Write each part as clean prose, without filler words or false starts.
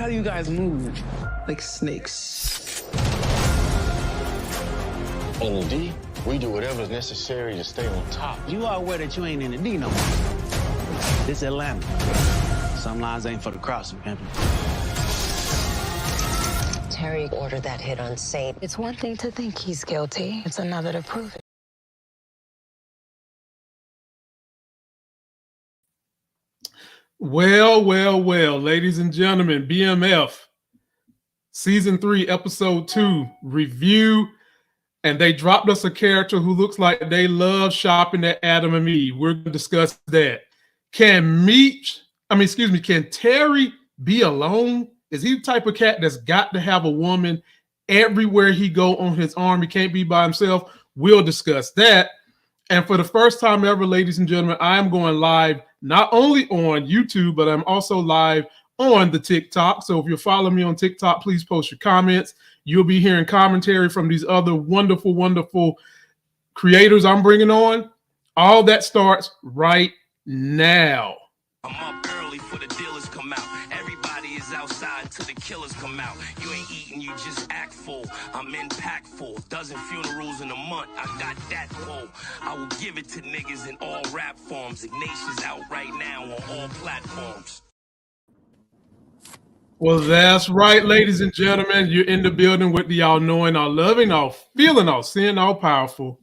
how you guys move, like snakes. In the D, we do whatever's necessary to stay on top. You are aware that you ain't in the D no more. This Atlanta. Some lines ain't for the crossing, pimpin'. Terry ordered that hit on Saint. It's one thing to think he's guilty. It's another to prove it. Well, ladies and gentlemen, BMF Season 3, Episode 2 review. And they dropped us a character who looks like they love shopping at Adam and Eve. We're going to discuss that. Can Terry be alone? Is he the type of cat that's got to have a woman everywhere he go on his arm? He can't be by himself. We'll discuss that. And for the first time ever, ladies and gentlemen, I am going live not only on YouTube, but I'm also live on the TikTok. So if you're following me on TikTok, please post your comments. You'll be hearing commentary from these other wonderful, wonderful creators I'm bringing on. All that starts right now. I'm up early for the dealers come out. Everybody is outside till the killers come out. You ain't eating, you just act full. I'm impactful. Dozen funerals in a month. I got that pull. I will give it to niggas in all rap forms. Ignatius out right now on all platforms. Well, that's right, ladies and gentlemen. You're in the building with the all-knowing, all-loving, all-feeling, all-seeing, all-powerful,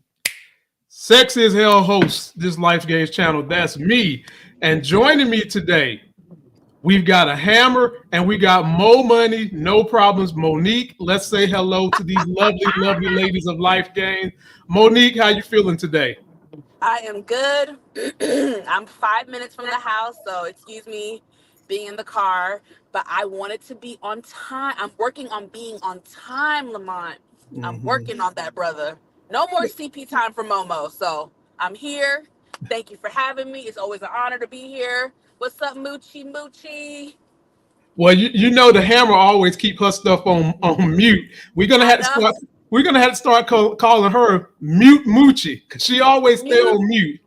sexy as hell host, this LIFEGAINS channel. That's me. And joining me today, we've got a hammer and we got Mo Money, no problems. Monique, let's say hello to these lovely, lovely ladies of LIFEGAINS. Monique, how you feeling today? I am good. I'm 5 minutes from the house, so excuse me being in the car, but I wanted to be on time. I'm working on being on time, Lamont. I'm working on that, brother. No more CP time for Momo. So I'm here. Thank you for having me. It's always an honor to be here. What's up, Moochie? Well, you know the hammer always keep her stuff on mute. We're gonna have to start calling her Mute Moochie because she always stay on mute.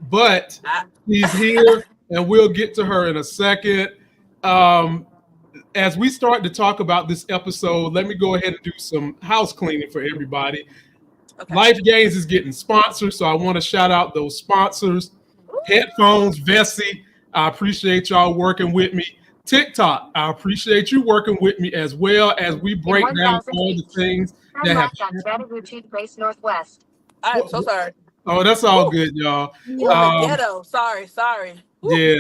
But she's here, and we'll get to her in a second. As we start to talk about this episode, let me go ahead and do some house cleaning for everybody. Okay. LIFEGAINS is getting sponsors, so I want to shout out those sponsors. Headphones, Vessi, I appreciate y'all working with me. TikTok, I appreciate you working with me as well as we break down all the things that have happened. Place Northwest. I'm so sorry. Oh, that's all good, y'all. Ghetto. Sorry. Yeah.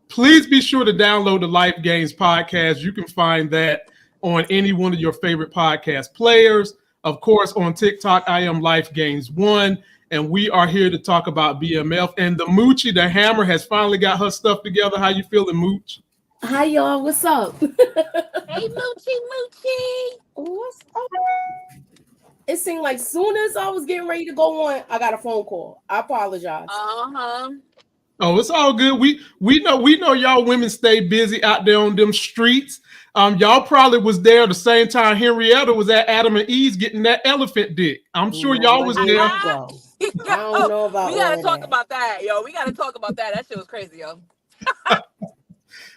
Please be sure to download the LIFEGAINS podcast. You can find that on any one of your favorite podcast players. Of course, on TikTok, I am LIFEGAINS1, and we are here to talk about BMF. And the Moochie, the hammer, has finally got her stuff together. How you feeling, Mooch? Hi, y'all. What's up? Hey, Moochie. What's up? It seemed like soon as I was getting ready to go on, I got a phone call. I apologize. Oh, it's all good. We know y'all women stay busy out there on them streets. Y'all probably was there the same time Henrietta was at Adam and Eve's getting that elephant dick. I'm sure y'all was there. I don't know about we gotta talk about that, yo. We gotta talk about that. That shit was crazy, yo. All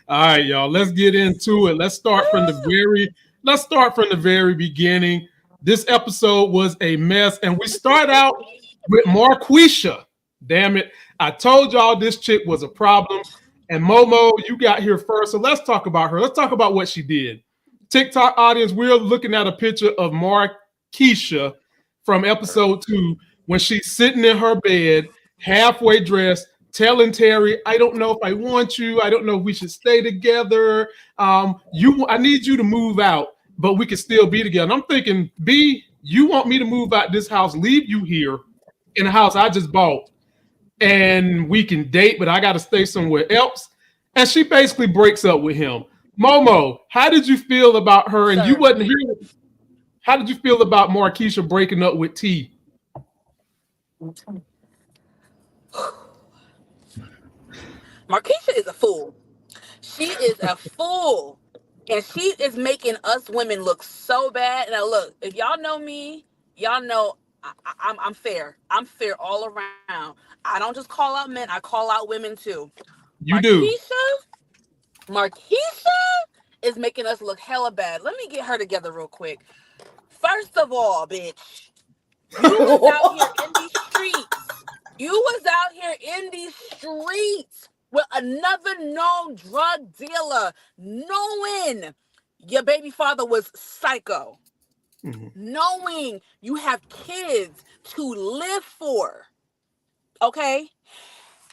right, y'all. Let's get into it. Let's start from the very beginning. This episode was a mess, and we start out with Marquisha. Damn it. I told y'all this chick was a problem. And Momo, you got here first. So let's talk about her. Let's talk about what she did. TikTok audience, we're looking at a picture of Marquisha from episode 2 when she's sitting in her bed, halfway dressed, telling Terry, I don't know if I want you. I don't know if we should stay together. I need you to move out, but we can still be together. And I'm thinking, B, you want me to move out this house, leave you here in a house I just bought, and we can date, but I got to stay somewhere else. And she basically breaks up with him. Momo, how did you feel about her? And you wasn't here. How did you feel about Marquisha breaking up with T? Marquisha is a fool. She is a fool. And she is making us women look so bad. Now, look, if y'all know me, y'all know I'm fair. I'm fair all around. I don't just call out men. I call out women, too. You do. Marquisha is making us look hella bad. Let me get her together real quick. First of all, bitch, you was out here in these streets. You was out here in these streets with another known drug dealer, knowing your baby father was psycho, knowing you have kids to live for. Okay?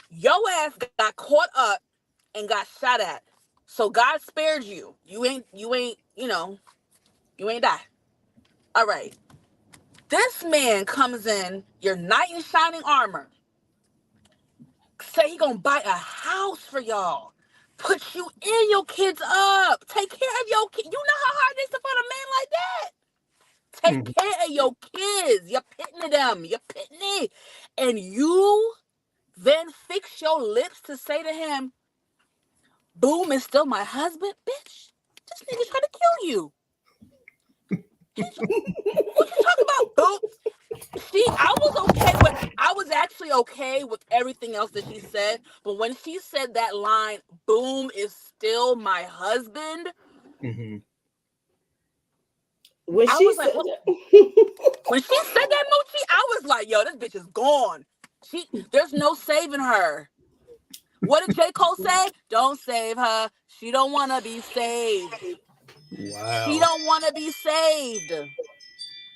Your ass got caught up and got shot at. So God spared you. You ain't, you ain't die. All right. This man comes in your knight in shining armor. Say he gonna buy a house for y'all. Put you and your kids up. Take care of your kids. You know how hard it is to find a man like that? Take care of your kids. You're pitting them. You're pitting it. And you then fix your lips to say to him, Boom is still my husband? Bitch, this nigga trying to kill you. What you talking about, Boom? See, I was actually okay with everything else that she said, but when she said that line, Boom is still my husband. When I she was said like, when she said that, Moochie, I was like, yo, this bitch is gone. There's no saving her. What did J. Cole say? Don't save her. She don't want to be saved. Wow. She don't want to be saved.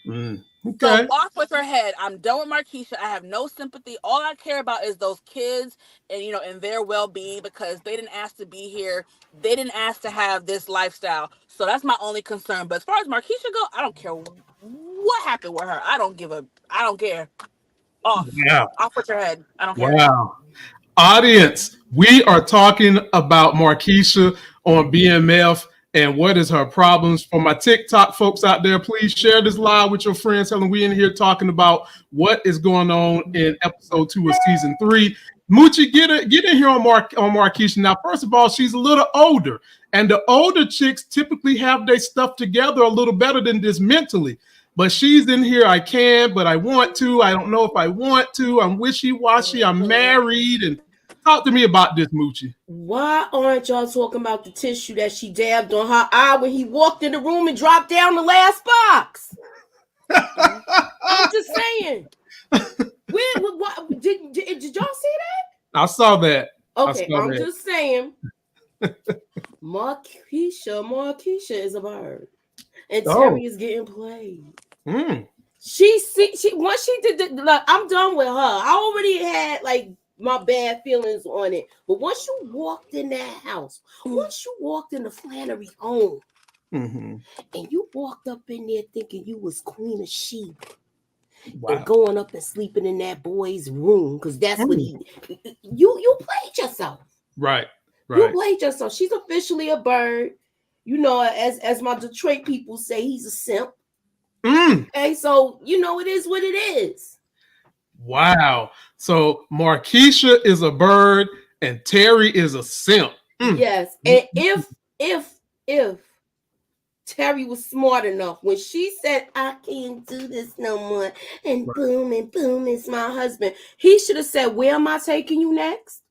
Okay. So off with her head. I'm done with Markeisha. I have no sympathy. All I care about is those kids and, and their well-being, because they didn't ask to be here. They didn't ask to have this lifestyle. So that's my only concern. But as far as Markeisha go, I don't care what happened with her. I don't care. Off. Yeah. Off with your head. I don't care. Wow. Audience, we are talking about Markeisha on BMF and what is her problems. For my TikTok folks out there, please share this live with your friends. Tell them we in here talking about what is going on in episode 2 of season 3. Moochie, get in here on Markeisha. Now, first of all, she's a little older, and the older chicks typically have their stuff together a little better than this mentally. But she's in here, I can, but I want to. I don't know if I want to. I'm wishy-washy. I'm married. And talk to me about this, Moochie. Why aren't y'all talking about the tissue that she dabbed on her eye when he walked in the room and dropped down the last box? I'm just saying. Did y'all see that? I saw that. Okay, I'm just saying. Markeisha is a bird. And Terry is getting played. She once she did the, I'm done with her. I already had my bad feelings on it. But once you walked in that house, once you walked in the Flannery home, and you walked up in there thinking you was Queen of Sheep, and going up and sleeping in that boy's room, because that's what you played yourself. Right. You played yourself. She's officially a bird. As my Detroit people say, he's a simp. Okay, so it is what it is. Wow. So Markeisha is a bird and Terry is a simp. Yes. And if Terry was smart enough, when she said, I can't do this no more, and boom is my husband, he should have said, where am I taking you next?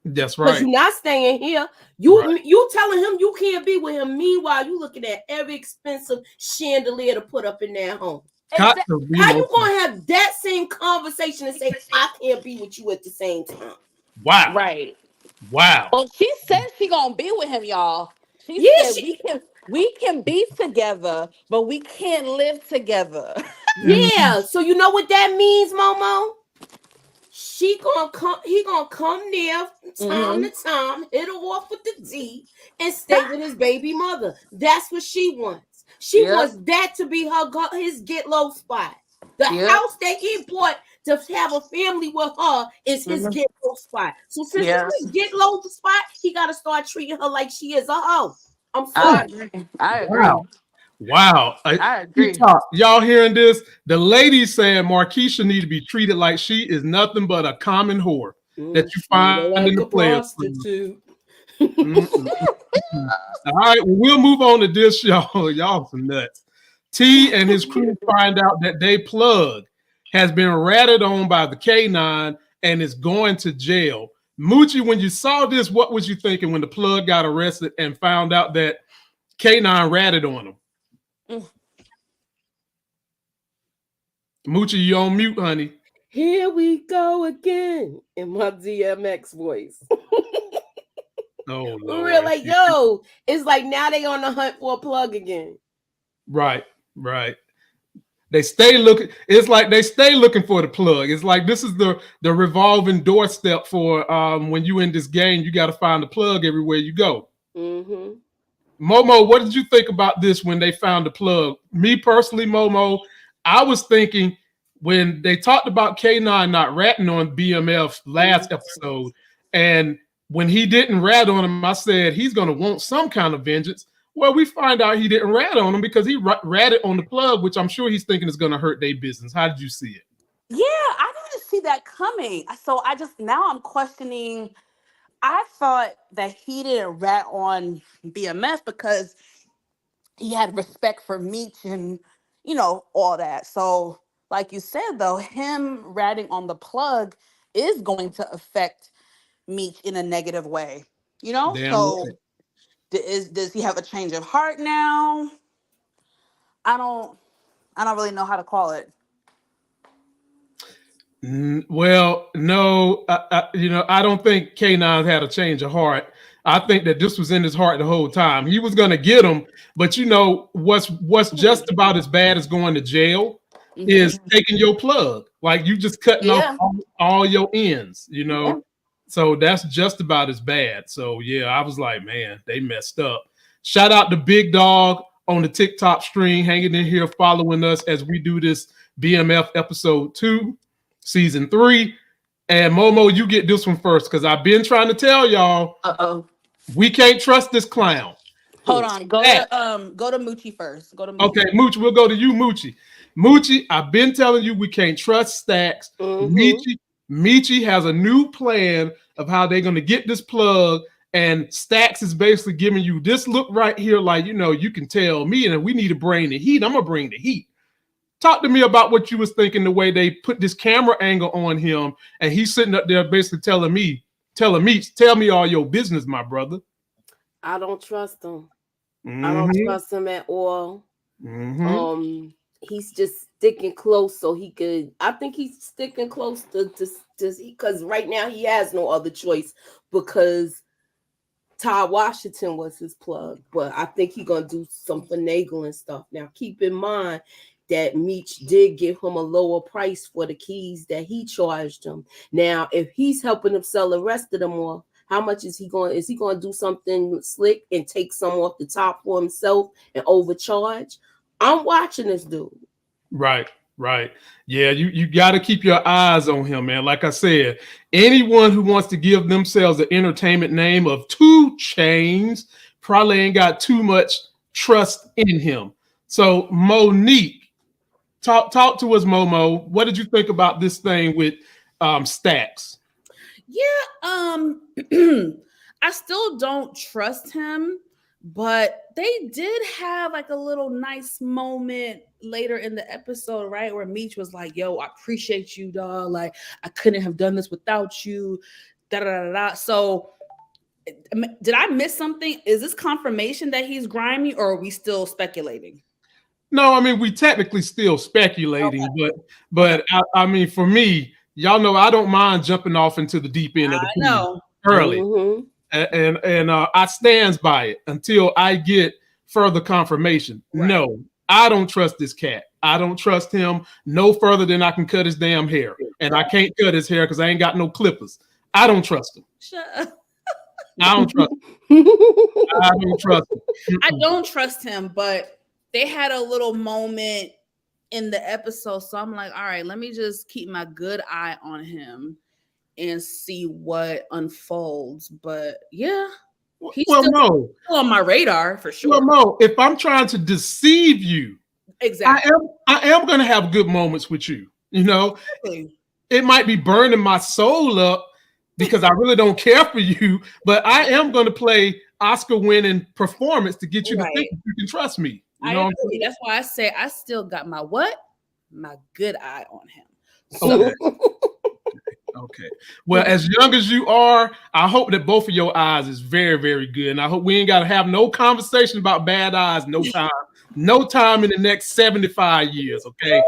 That's right. Because you're not staying here. You telling him you can't be with him. Meanwhile, you looking at every expensive chandelier to put up in their home. How you gonna have that same conversation and say I can't be with you at the same time? Wow. Right. Wow. Well, she said she gonna be with him, y'all. She said we can be together, but we can't live together. Yeah. So you know what that means, Momo? He gonna come there time to time, hit her off with the D, and stay with his baby mother. That's what she wants. She wants that to be his get low spot. The house that he bought to have a family with her is his get low spot. So since it's his get low spot, he got to start treating her like she is a hoe. I'm sorry. I agree. Wow. I agree. Y'all hearing this? The ladies saying Markeisha need to be treated like she is nothing but a common whore that you find in the prostitute. All right, well, we'll move on to this, y'all. Y'all some nuts. T and his crew find out that they plug has been ratted on by the K9 and is going to jail. Moochie, when you saw this, what was you thinking when the plug got arrested and found out that K9 ratted on him. Moochie, you on mute, honey. Here we go again in my DMX voice. Oh, We're like, yo, it's like now they on the hunt for a plug again. Right. They stay looking. It's like they stay looking for the plug. It's like this is the revolving doorstep for when you in this game, you got to find the plug everywhere you go. Momo, what did you think about this when they found the plug? Me personally, Momo, I was thinking when they talked about K9 not ratting on BMF last episode, and when he didn't rat on him, I said he's going to want some kind of vengeance. Well, we find out he didn't rat on him because he ratted on the plug, which I'm sure he's thinking is going to hurt their business. How did you see it? Yeah, I didn't see that coming. So now I'm questioning. I thought that he didn't rat on BMF because he had respect for Meech and, all that. So like you said, though, him ratting on the plug is going to affect Meech in a negative way, Damn so right. Does he have a change of heart now? I don't really know how to call it. Well, no, I don't think K9 had a change of heart. I think that this was in his heart the whole time. He was going to get him, but what's just about as bad as going to jail is taking your plug. Like you just cutting off all your ends, Yeah. So that's just about as bad. So yeah, I was like, man, they messed up. Shout out to Big Dog on the TikTok stream, hanging in here, following us as we do this BMF episode 2, season 3. And Momo, you get this one first because I've been trying to tell y'all. We can't trust this clown. Hold on, go to Moochie first. Go to Moochie. Okay, Moochie, we'll go to you, Moochie. Moochie, I've been telling you we can't trust Stacks. Meechy has a new plan of how they're going to get this plug, and Stacks is basically giving you this look right here, like, you can tell me, and we need to bring the heat. I'm going to bring the heat. Talk to me about what you was thinking, the way they put this camera angle on him, and he's sitting up there basically telling Meech, tell me all your business, my brother. I don't trust him. I don't trust him at all. He's just sticking close so he could. I think he's sticking close to because right now he has no other choice because Ty Washington was his plug. But I think he's gonna do some finagling stuff. Now keep in mind that Meech did give him a lower price for the keys that he charged him. Now, if he's helping him sell the rest of them off, how much is he going? Is he going to do something slick and take some off the top for himself and overcharge? I'm watching this dude. Right. Yeah, you got to keep your eyes on him, man. Like I said, anyone who wants to give themselves an entertainment name of 2 Chainz probably ain't got too much trust in him. So Monique, talk to us, Momo. What did you think about this thing with Stacks? Yeah, I still don't trust him, but they did have like a little nice moment later in the episode, right? Where Meech was like, yo, I appreciate you, dog. Like, I couldn't have done this without you. So did I miss something? Is this confirmation that he's grimy, or are we still speculating? No, I mean, we technically still speculating, okay. but I mean, for me, y'all know I don't mind jumping off into the deep end of the pool early. And I stands by it until I get further confirmation. Right. No, I don't trust this cat. I don't trust him no further than I can cut his damn hair. And I can't cut his hair because I ain't got no clippers. I don't trust him. Shut up. I don't trust him. I don't trust him. I don't trust him, but they had a little moment in the episode. So I'm like, all right, let me just keep my good eye on him and see what unfolds. But yeah, he's still on my radar for sure. Well, Mo, if I'm trying to deceive you, exactly, I am going to have good moments with you. Exactly. It might be burning my soul up because I really don't care for you, but I am going to play Oscar-winning performance to get you to think you can trust me. I agree. That's why I say I still got my good eye on him. So. Okay. Okay. Well, as young as you are, I hope that both of your eyes is very, very good. And I hope we ain't got to have no conversation about bad eyes. No time. No time in the next 75 years. Okay.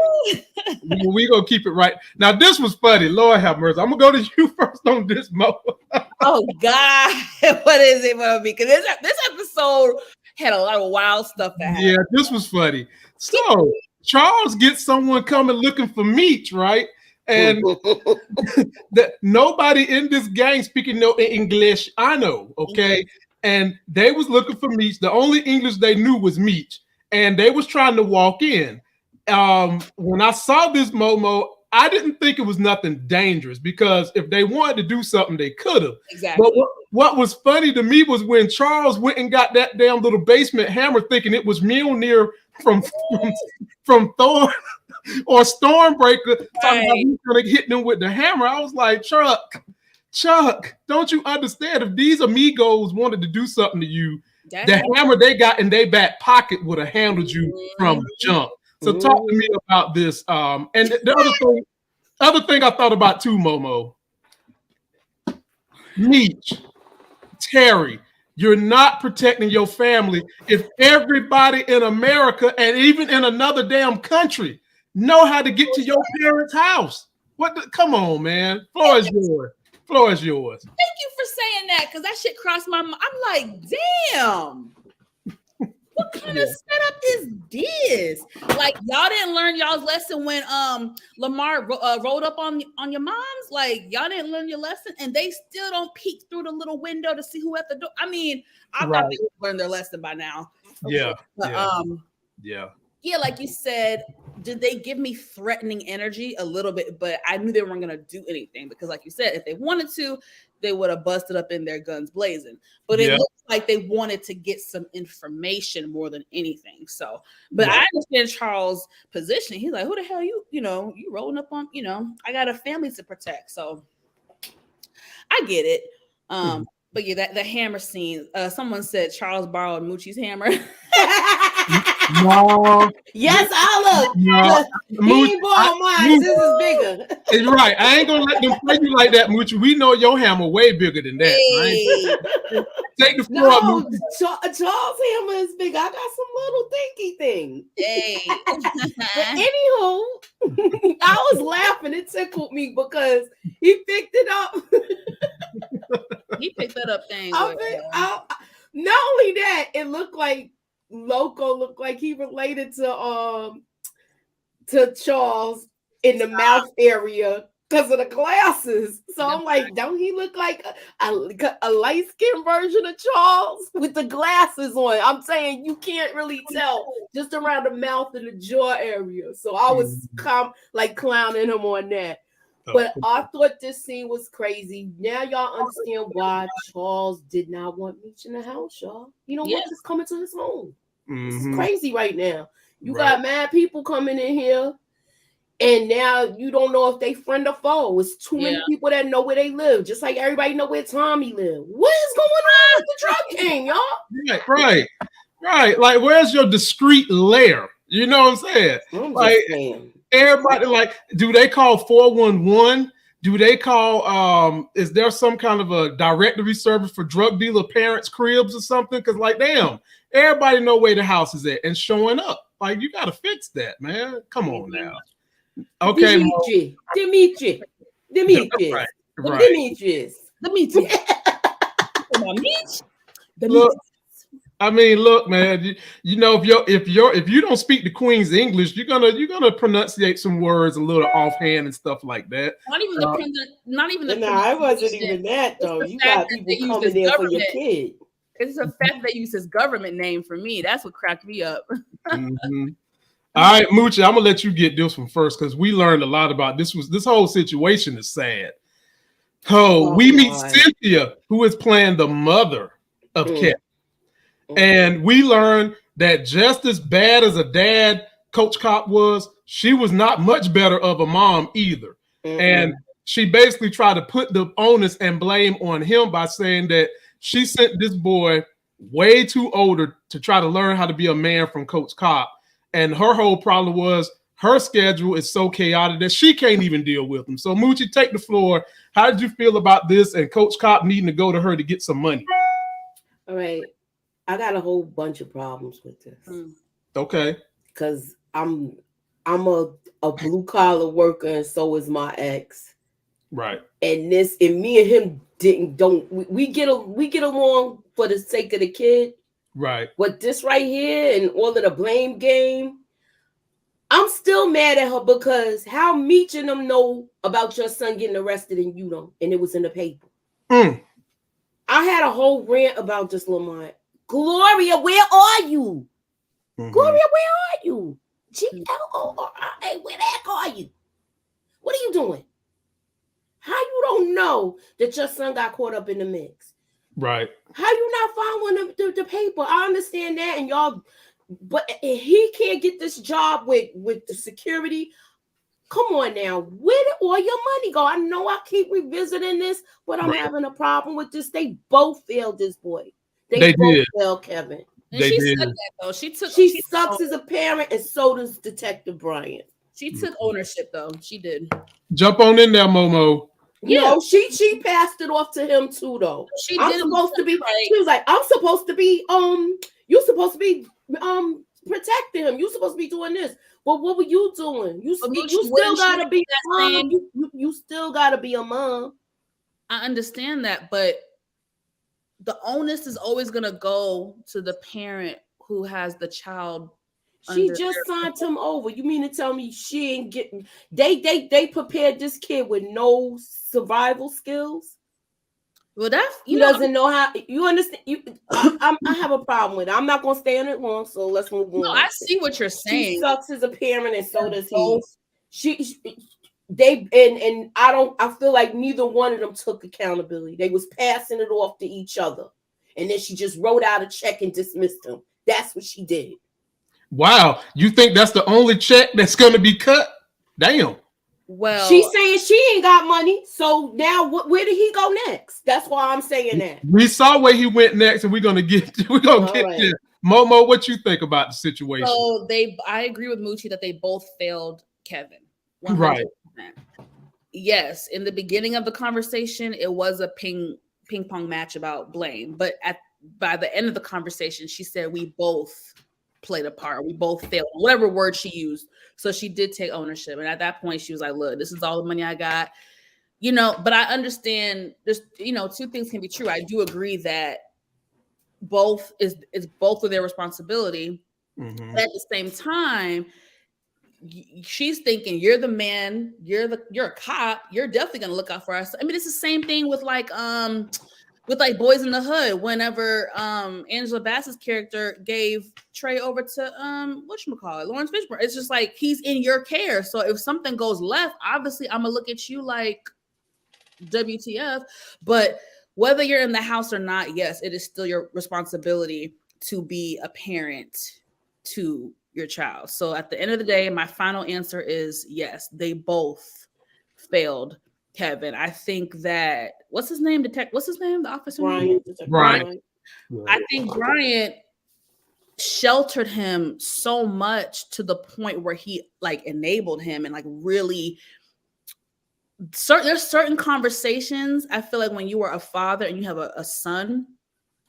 We gonna keep it right. Now, this was funny. Lord have mercy. I'm gonna go to you first on this, Mo. Oh God. What is it, Mo? Because this episode had a lot of wild stuff that happened. Yeah, this was funny. So Charles gets someone coming looking for Meech, right? And that nobody in this gang speaking no English. I know, okay. And they was looking for Meech. The only English they knew was Meech, and they was trying to walk in. When I saw this, Momo, I didn't think it was nothing dangerous because if they wanted to do something, they could have. Exactly. But what was funny to me was when Charles went and got that damn little basement hammer, thinking it was Mjolnir from Thor or Stormbreaker, talking about he's gonna hit them with the hammer. I was like, Chuck, don't you understand? If these amigos wanted to do something to you, the hammer they got in their back pocket would have handled you from jump. So talk to me about this. And the other thing I thought about too, Momo. Meech, Terry, you're not protecting your family if everybody in America and even in another damn country know how to get to your parents' house. Come on, man. Floor is yours. Floor is yours. Thank you for saying that, because that shit crossed my mind. I'm like, damn. What kind of setup is this? Like, y'all didn't learn y'all's lesson when Lamar rolled up on your moms? Like, y'all didn't learn your lesson, and they still don't peek through the little window to see who at the door. I mean, I thought they would learn their lesson by now. Yeah. But, yeah, like you said, did they give me threatening energy a little bit? But I knew they weren't going to do anything because, like you said, if they wanted to, they would have busted up in their guns blazing. But it looks like they wanted to get some information more than anything. So, but I understand Charles' position. He's like, who the hell you rolling up on, I got a family to protect. So I get it. But yeah, the hammer scene, someone said Charles borrowed Moochie's hammer. No. Yes, Olive. No. He borrowed mine. This is bigger. It's right. I ain't gonna let them play you like that, Moochie. We know your hammer way bigger than that. Hey. Right? Take the floor. No, Charles' hammer is big. I got some little dinky thing. Hey. But anywho, I was laughing. It tickled me because he picked it up. He picked that up thing. Not only that, it looked like Loco looked like he related to Charles in the mouth area because of the glasses. So I'm like, don't he look like a light-skinned version of Charles with the glasses on? I'm saying you can't really tell just around the mouth and the jaw area. So I was clowning him on that. But I thought this scene was crazy. Now y'all understand why Charles did not want Meech in the house, y'all. You don't want this coming to his home. It's crazy right now. You got mad people coming in here, and now you don't know if they friend or foe. It's too many people that know where they live, just like everybody know where Tommy live. What is going on with the drug gang, y'all? Right. Like, where's your discreet lair? You know what I'm saying? Everybody, do they call 411? Do they call, is there some kind of a directory service for drug dealer parents' cribs or something? Because, damn, everybody know where the house is at and showing up. Like, you got to fix that, man. Come on now. Okay. Demetrius. Look, man. If you don't speak the Queen's English, you're gonna pronunciate some words a little offhand and stuff like that. Not even the. No, it wasn't even that though. You got people coming there for your kid. It's the fact that you use his government name for me. That's what cracked me up. All right, Moochie, I'm gonna let you get this one first because we learned a lot about this. This whole situation is sad. We meet Cynthia, who is playing the mother of Kevin. And we learned that just as bad as a dad Coach Cop was, she was not much better of a mom either. And she basically tried to put the onus and blame on him by saying that she sent this boy way too older to try to learn how to be a man from Coach Cop. And her whole problem was her schedule is so chaotic that she can't even deal with them. So Moochie, take the floor. How did you feel about this and Coach Kopp needing to go to her to get some money? All right. I got a whole bunch of problems with this. Okay. Because I'm a blue collar worker and so is my ex. Right. And me and him we get along for the sake of the kid. Right. But this right here and all of the blame game, I'm still mad at her because how Meech and them know about your son getting arrested and you don't, and it was in the paper. I had a whole rant about this, Lamont. Gloria, where are you? Gloria, where are you? G-L-O-R-I-A, where the heck are you? What are you doing? How you don't know that your son got caught up in the mix? Right. How you not following the paper? I understand that, and y'all, but he can't get this job with the security. Come on now, where did all your money go? I know I keep revisiting this, but I'm having a problem with this. They both failed this boy. They both did. Failed Kevin. And she said that though. She sucks as a parent, and so does Detective Bryant. She took ownership though. She did. Jump on in there, Momo. Yeah. No, she passed it off to him too, though. She was like, I'm supposed to be you're supposed to be protecting him. You're supposed to be doing this. But what were you doing? You still gotta be a mom. You still gotta be a mom. I understand that, but the onus is always gonna go to the parent who has the child. She just signed him over. You mean to tell me she ain't getting? They prepared this kid with no survival skills. Well, that's he doesn't know how. You understand? I have a problem with it. I'm not gonna stay on it long, so let's move on. No, I see what you're saying. She sucks as a parent, and so does he. I feel like neither one of them took accountability. They was passing it off to each other, and then she just wrote out a check and dismissed him. That's what she did. Wow, you think that's the only check that's going to be cut? Damn. Well, she's saying she ain't got money, so now where did he go next? That's why I'm saying that. We saw where he went next, and we're gonna get there. Momo, what you think about the situation? So I agree with Moochie that they both failed Kevin. 100%. Right. Yes, in the beginning of the conversation, it was a ping pong match about blame, but by the end of the conversation, she said we both played a part. We both failed, whatever word she used. So she did take ownership. And at that point, she was like, look, this is all the money I got. But I understand there's, two things can be true. I do agree that both is both of their responsibility. Mm-hmm. But at the same time, she's thinking you're the man, you're a cop, you're definitely gonna look out for us. I mean, it's the same thing with Boys in the Hood. Whenever Angela Bassett's character gave Trey over to whatchamacallit, Lawrence Fishburne, it's just like he's in your care. So if something goes left, obviously I'm gonna look at you like WTF. But whether you're in the house or not, yes, it is still your responsibility to be a parent to your child. So at the end of the day, my final answer is yes, they both failed Kevin. I think that what's his name? The officer? Bryant. I think Bryant sheltered him so much to the point where he enabled him and really there's certain conversations. I feel like when you are a father and you have a son,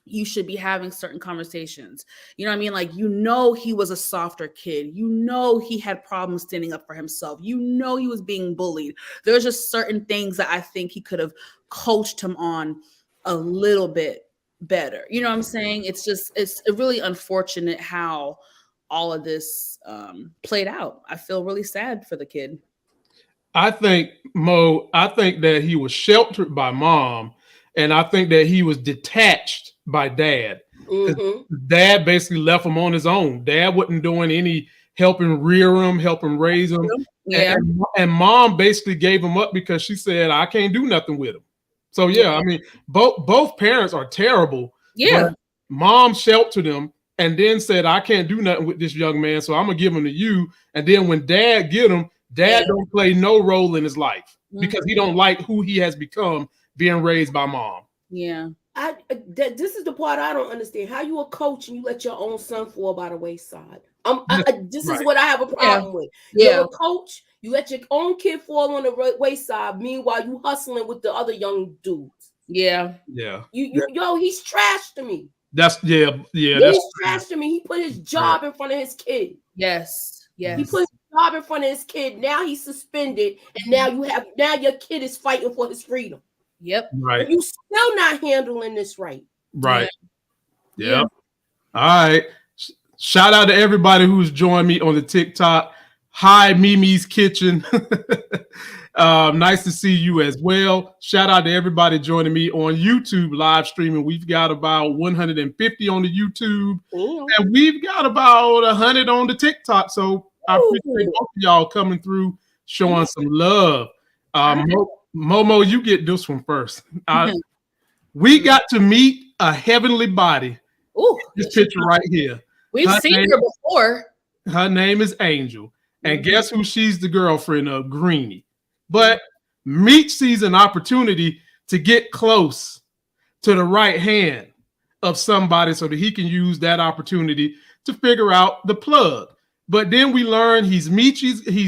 you should be having certain conversations. You know what I mean? He was a softer kid. He had problems standing up for himself. He was being bullied. There's just certain things that I think he could have coached him on a little bit better. You know what I'm saying? It's really unfortunate how all of this played out. I feel really sad for the kid. I think that he was sheltered by mom, and I think that he was detached by dad. Mm-hmm. Dad basically left him on his own. Dad wasn't doing any helping rear him, helping raise him. Yeah. And mom basically gave him up because she said, I can't do nothing with him. So yeah, I mean, both parents are terrible. Yeah. But mom sheltered him and then said, I can't do nothing with this young man, so I'm gonna give him to you. And then when dad get him, dad don't play no role in his life because he don't like who he has become being raised by mom. Yeah. This is the part I don't understand. How you a coach and you let your own son fall by the wayside? This is what I have a problem with. You're a coach. You let your own kid fall on the wayside. Meanwhile, you hustling with the other young dudes. Yeah. Yo, he's trash to me. He's trash to me. He put his job in front of his kid. Yes. He put his job in front of his kid. Now he's suspended, and now your kid is fighting for his freedom. Yep. Right. You still not handling this right. Right. Yeah. All right. Shout out to everybody who's joined me on the TikTok. Hi, Mimi's Kitchen. Nice to see you as well. Shout out to everybody joining me on YouTube live streaming. We've got about 150 on the YouTube, and we've got about 100 on the TikTok. So I appreciate both of y'all coming through, showing some love. Momo, you get this one first. We got to meet a heavenly body. Ooh, this picture right here. We've seen her before. Her name is Angel. And guess who she's the girlfriend of? Greeny. But Meech sees an opportunity to get close to the right hand of somebody so that he can use that opportunity to figure out the plug. But then we learn he's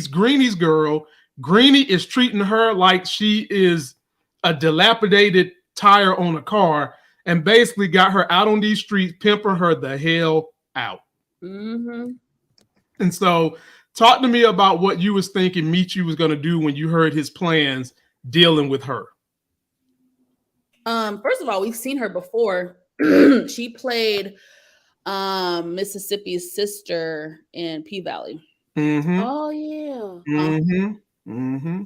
Greeny's girl. Greeny is treating her like she is a dilapidated tire on a car and basically got her out on these streets, pimping her the hell out. And so talk to me about what you was thinking Meech was going to do when you heard his plans dealing with her. First of all, we've seen her before. She played Mississippi's sister in P-Valley. Oh, yeah.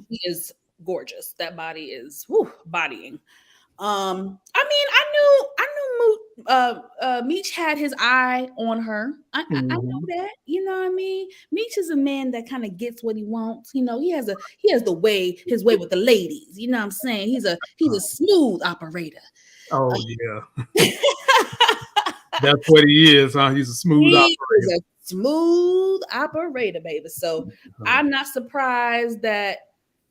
He is gorgeous. That body is bodying. I mean, I knew Meech had his eye on her. I know that. You know what I mean? Meech is a man that kind of gets what he wants. You know, he has his way with the ladies. You know what I'm saying? He's a smooth operator. Oh yeah. That's what he is, huh? He's a smooth operator. He's a smooth operator, baby. So I'm not surprised that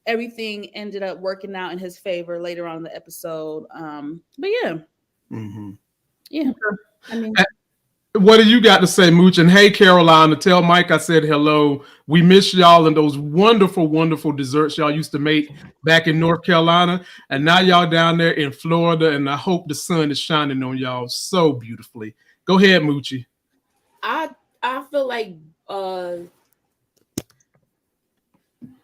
everything ended up working out in his favor later on in the episode. But yeah. Yeah. I mean, what do you got to say, Mooch? And hey, Carolina, tell Mike I said hello. We miss y'all and those wonderful, wonderful desserts y'all used to make back in North Carolina. And now y'all down there in Florida, and I hope the sun is shining on y'all so beautifully. Go ahead, Moochie. I feel like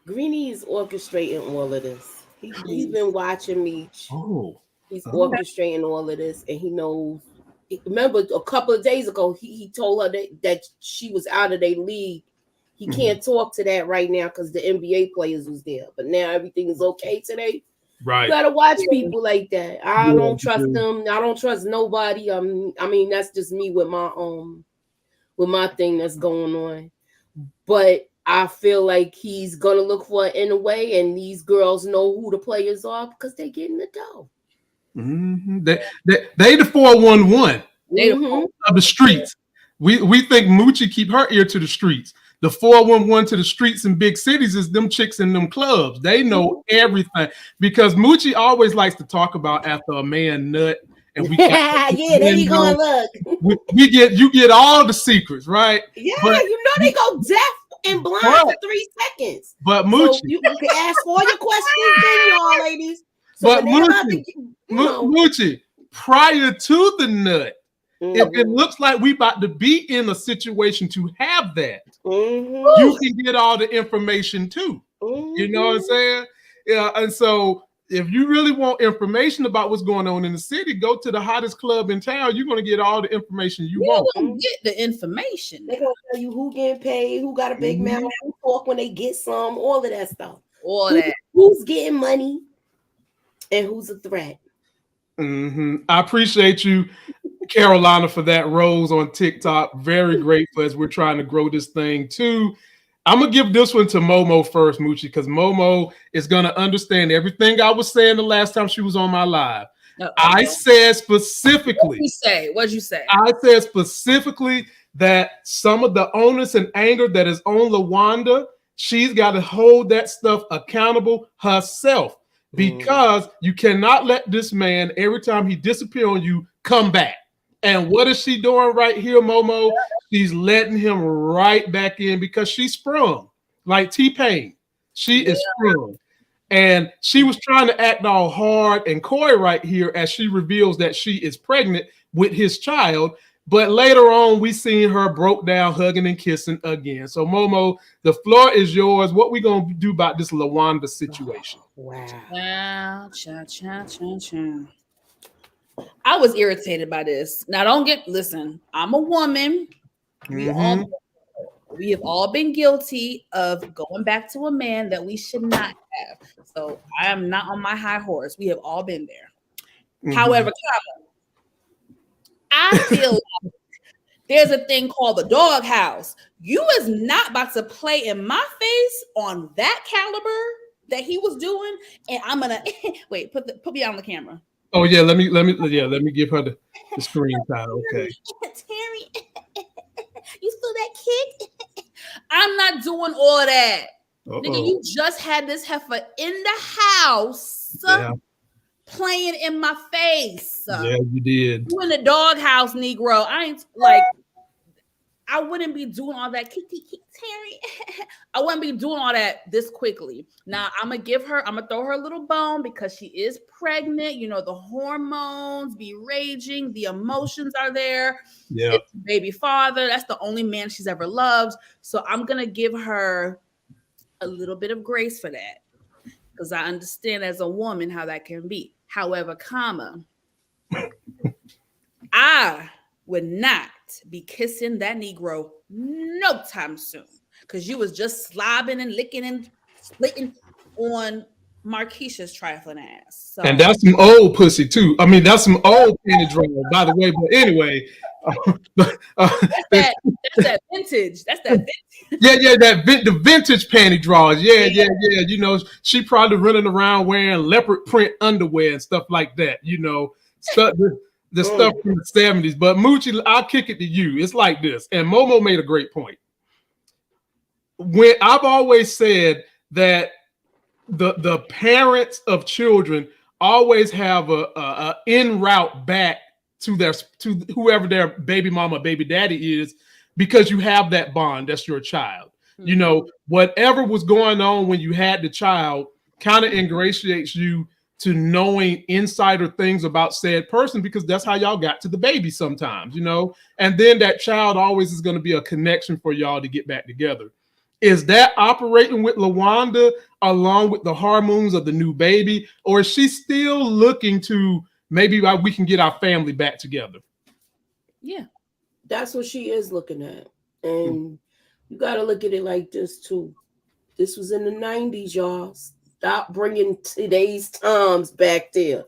Greeny is orchestrating all of this. He's been watching Meech. He's orchestrating all of this, and he knows. Remember, a couple of days ago, he told her that she was out of their league. He can't talk to that right now because the NBA players was there. But now everything is okay today. Right. You gotta watch people like that. I don't trust them. I don't trust nobody. I mean, that's just me with my thing that's going on. But I feel like he's gonna look for it in a way, and these girls know who the players are because they get in the dough. They the 411 of the streets. We think Moochie keep her ear to the streets. The 411 to the streets in big cities is them chicks in them clubs. They know everything because Moochie always likes to talk about after a man nut. And we there you go. Look, you get all the secrets, right? Yeah, but, you know they go deaf and blind for 3 seconds. But Moochie, so you can ask all your questions, then y'all ladies. So but Moochie, prior to the nut, if it looks like we about to be in a situation to have that, you can get all the information too. You know what I'm saying? Yeah, and so if you really want information about what's going on in the city, go to the hottest club in town. You're going to get all the information you want. You're going to get the information. They're going to tell you who getting paid, who got a big mouth, who talk when they get some, all of that stuff. Who's getting money and who's a threat. I appreciate you, Carolina, for that rose on TikTok. Very grateful as we're trying to grow this thing too. I'm going to give this one to Momo first, Moochie, because Momo is going to understand everything I was saying the last time she was on my live. I said specifically. What'd you say? I said specifically that some of the onus and anger that is on LaWanda, she's got to hold that stuff accountable herself. because you cannot let this man, every time he disappears on you, come back. And what is she doing right here, Momo? She's letting him right back in because she's sprung like T-Pain. She is sprung. And she was trying to act all hard and coy right here as she reveals that she is pregnant with his child. But later on, we seen her broke down, hugging and kissing again. So, Momo, the floor is yours. What we going to do about this LaWanda situation? Wow. I was irritated by this. Now, listen, I'm a woman. We have all been guilty of going back to a man that we should not have. So I am not on my high horse. We have all been there. However, I feel like there's a thing called the doghouse. You is not about to play in my face on that caliber that he was doing. And I'm gonna wait, put me on the camera. Oh yeah, let me give her the screen time. Okay. Terry, you feel that kick? I'm not doing all of that. Nigga, you just had this heifer in the house playing in my face. Yeah, you did. You in the doghouse, Negro. I wouldn't be doing all that. Terry. I wouldn't be doing all that this quickly. Now, I'm going to throw her a little bone because she is pregnant. You know, the hormones be raging. The emotions are there. Yeah. It's baby father. That's the only man she's ever loved. So I'm going to give her a little bit of grace for that because I understand as a woman how that can be. However, I would not be kissing that Negro no time soon because you was just slobbing and licking and splitting on Marquisha's trifling ass. So. And that's some old pussy too. I mean, that's some old panty draw, by the way. But anyway, that's that vintage. That's that vintage. Yeah, the vintage panty draws. Yeah. You know, she probably running around wearing leopard print underwear and stuff like that. You know, stuff. The stuff from the 70s, but Moochie, I'll kick it to you. It's like this, and Momo made a great point. When I've always said that the parents of children always have a en route back to whoever their baby mama, baby daddy is, because you have that bond. That's your child. You know, whatever was going on when you had the child kind of ingratiates you to knowing insider things about said person, because that's how y'all got to the baby sometimes, you know, and then that child always is going to be a connection for y'all to get back together. Is that operating with LaWanda along with the hormones of the new baby, or is she still looking to maybe we can get our family back together? Yeah, that's what she is looking at. And you got to look at it like this too. This was in the 90s, y'all. Stop bringing today's times back there.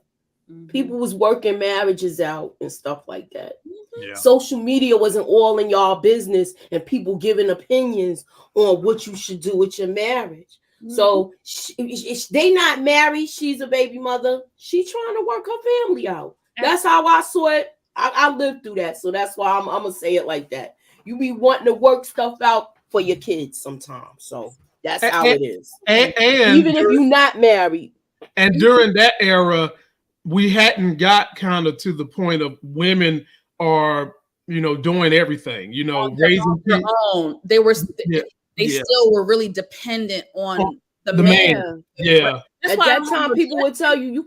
People was working marriages out and stuff like that. Yeah. Social media wasn't all in y'all business and people giving opinions on what you should do with your marriage. So they not married. She's a baby mother. She's trying to work her family out. That's how I saw it. I lived through that. So that's why I'm going to say it like that. You be wanting to work stuff out for your kids sometimes. So that's how it is. And even if you're not married. And during that era, we hadn't got kind of to the point of women are, you know, doing everything, you know, raising their own. They were, they still were really dependent on the man. Yeah. At that time, people would tell you,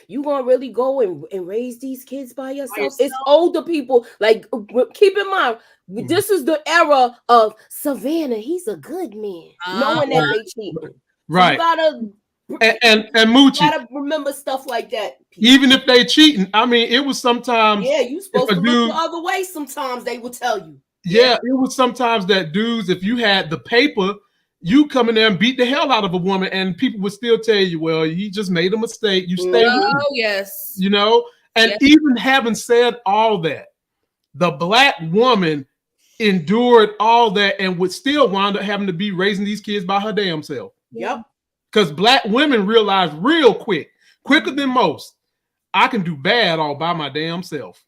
you gonna really go and raise these kids by yourself. It's older people. Like, keep in mind, this is the era of Savannah. He's a good man, knowing that they cheating. Right. You gotta and Moochie, gotta remember stuff like that. Even if they cheating, I mean, it was sometimes. Yeah, you supposed to look the other way. Sometimes they would tell you. Yeah, it was sometimes that dudes, if you had the paper, you come in there and beat the hell out of a woman, and people would still tell you, well, he just made a mistake. You stay with him. Yes. You know, and even having said all that, the black woman endured all that and would still wind up having to be raising these kids by her damn self. Yep. Because black women realize real quick, quicker than most, I can do bad all by my damn self.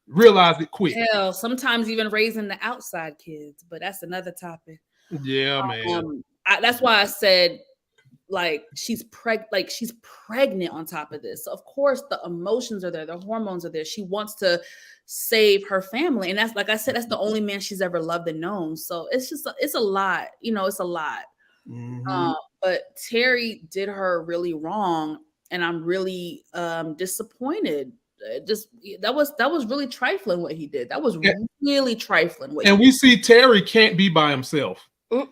Realize it quick. Hell, sometimes even raising the outside kids, but that's another topic. Yeah, man. That's why I said like she's pregnant on top of this. So of course the emotions are there, the hormones are there. She wants to save her family, and that's, like I said, that's the only man she's ever loved and known. So it's a lot, it's a lot. But Terry did her really wrong, and I'm really disappointed. That was really trifling what he did. That was really trifling. And we see Terry can't be by himself. A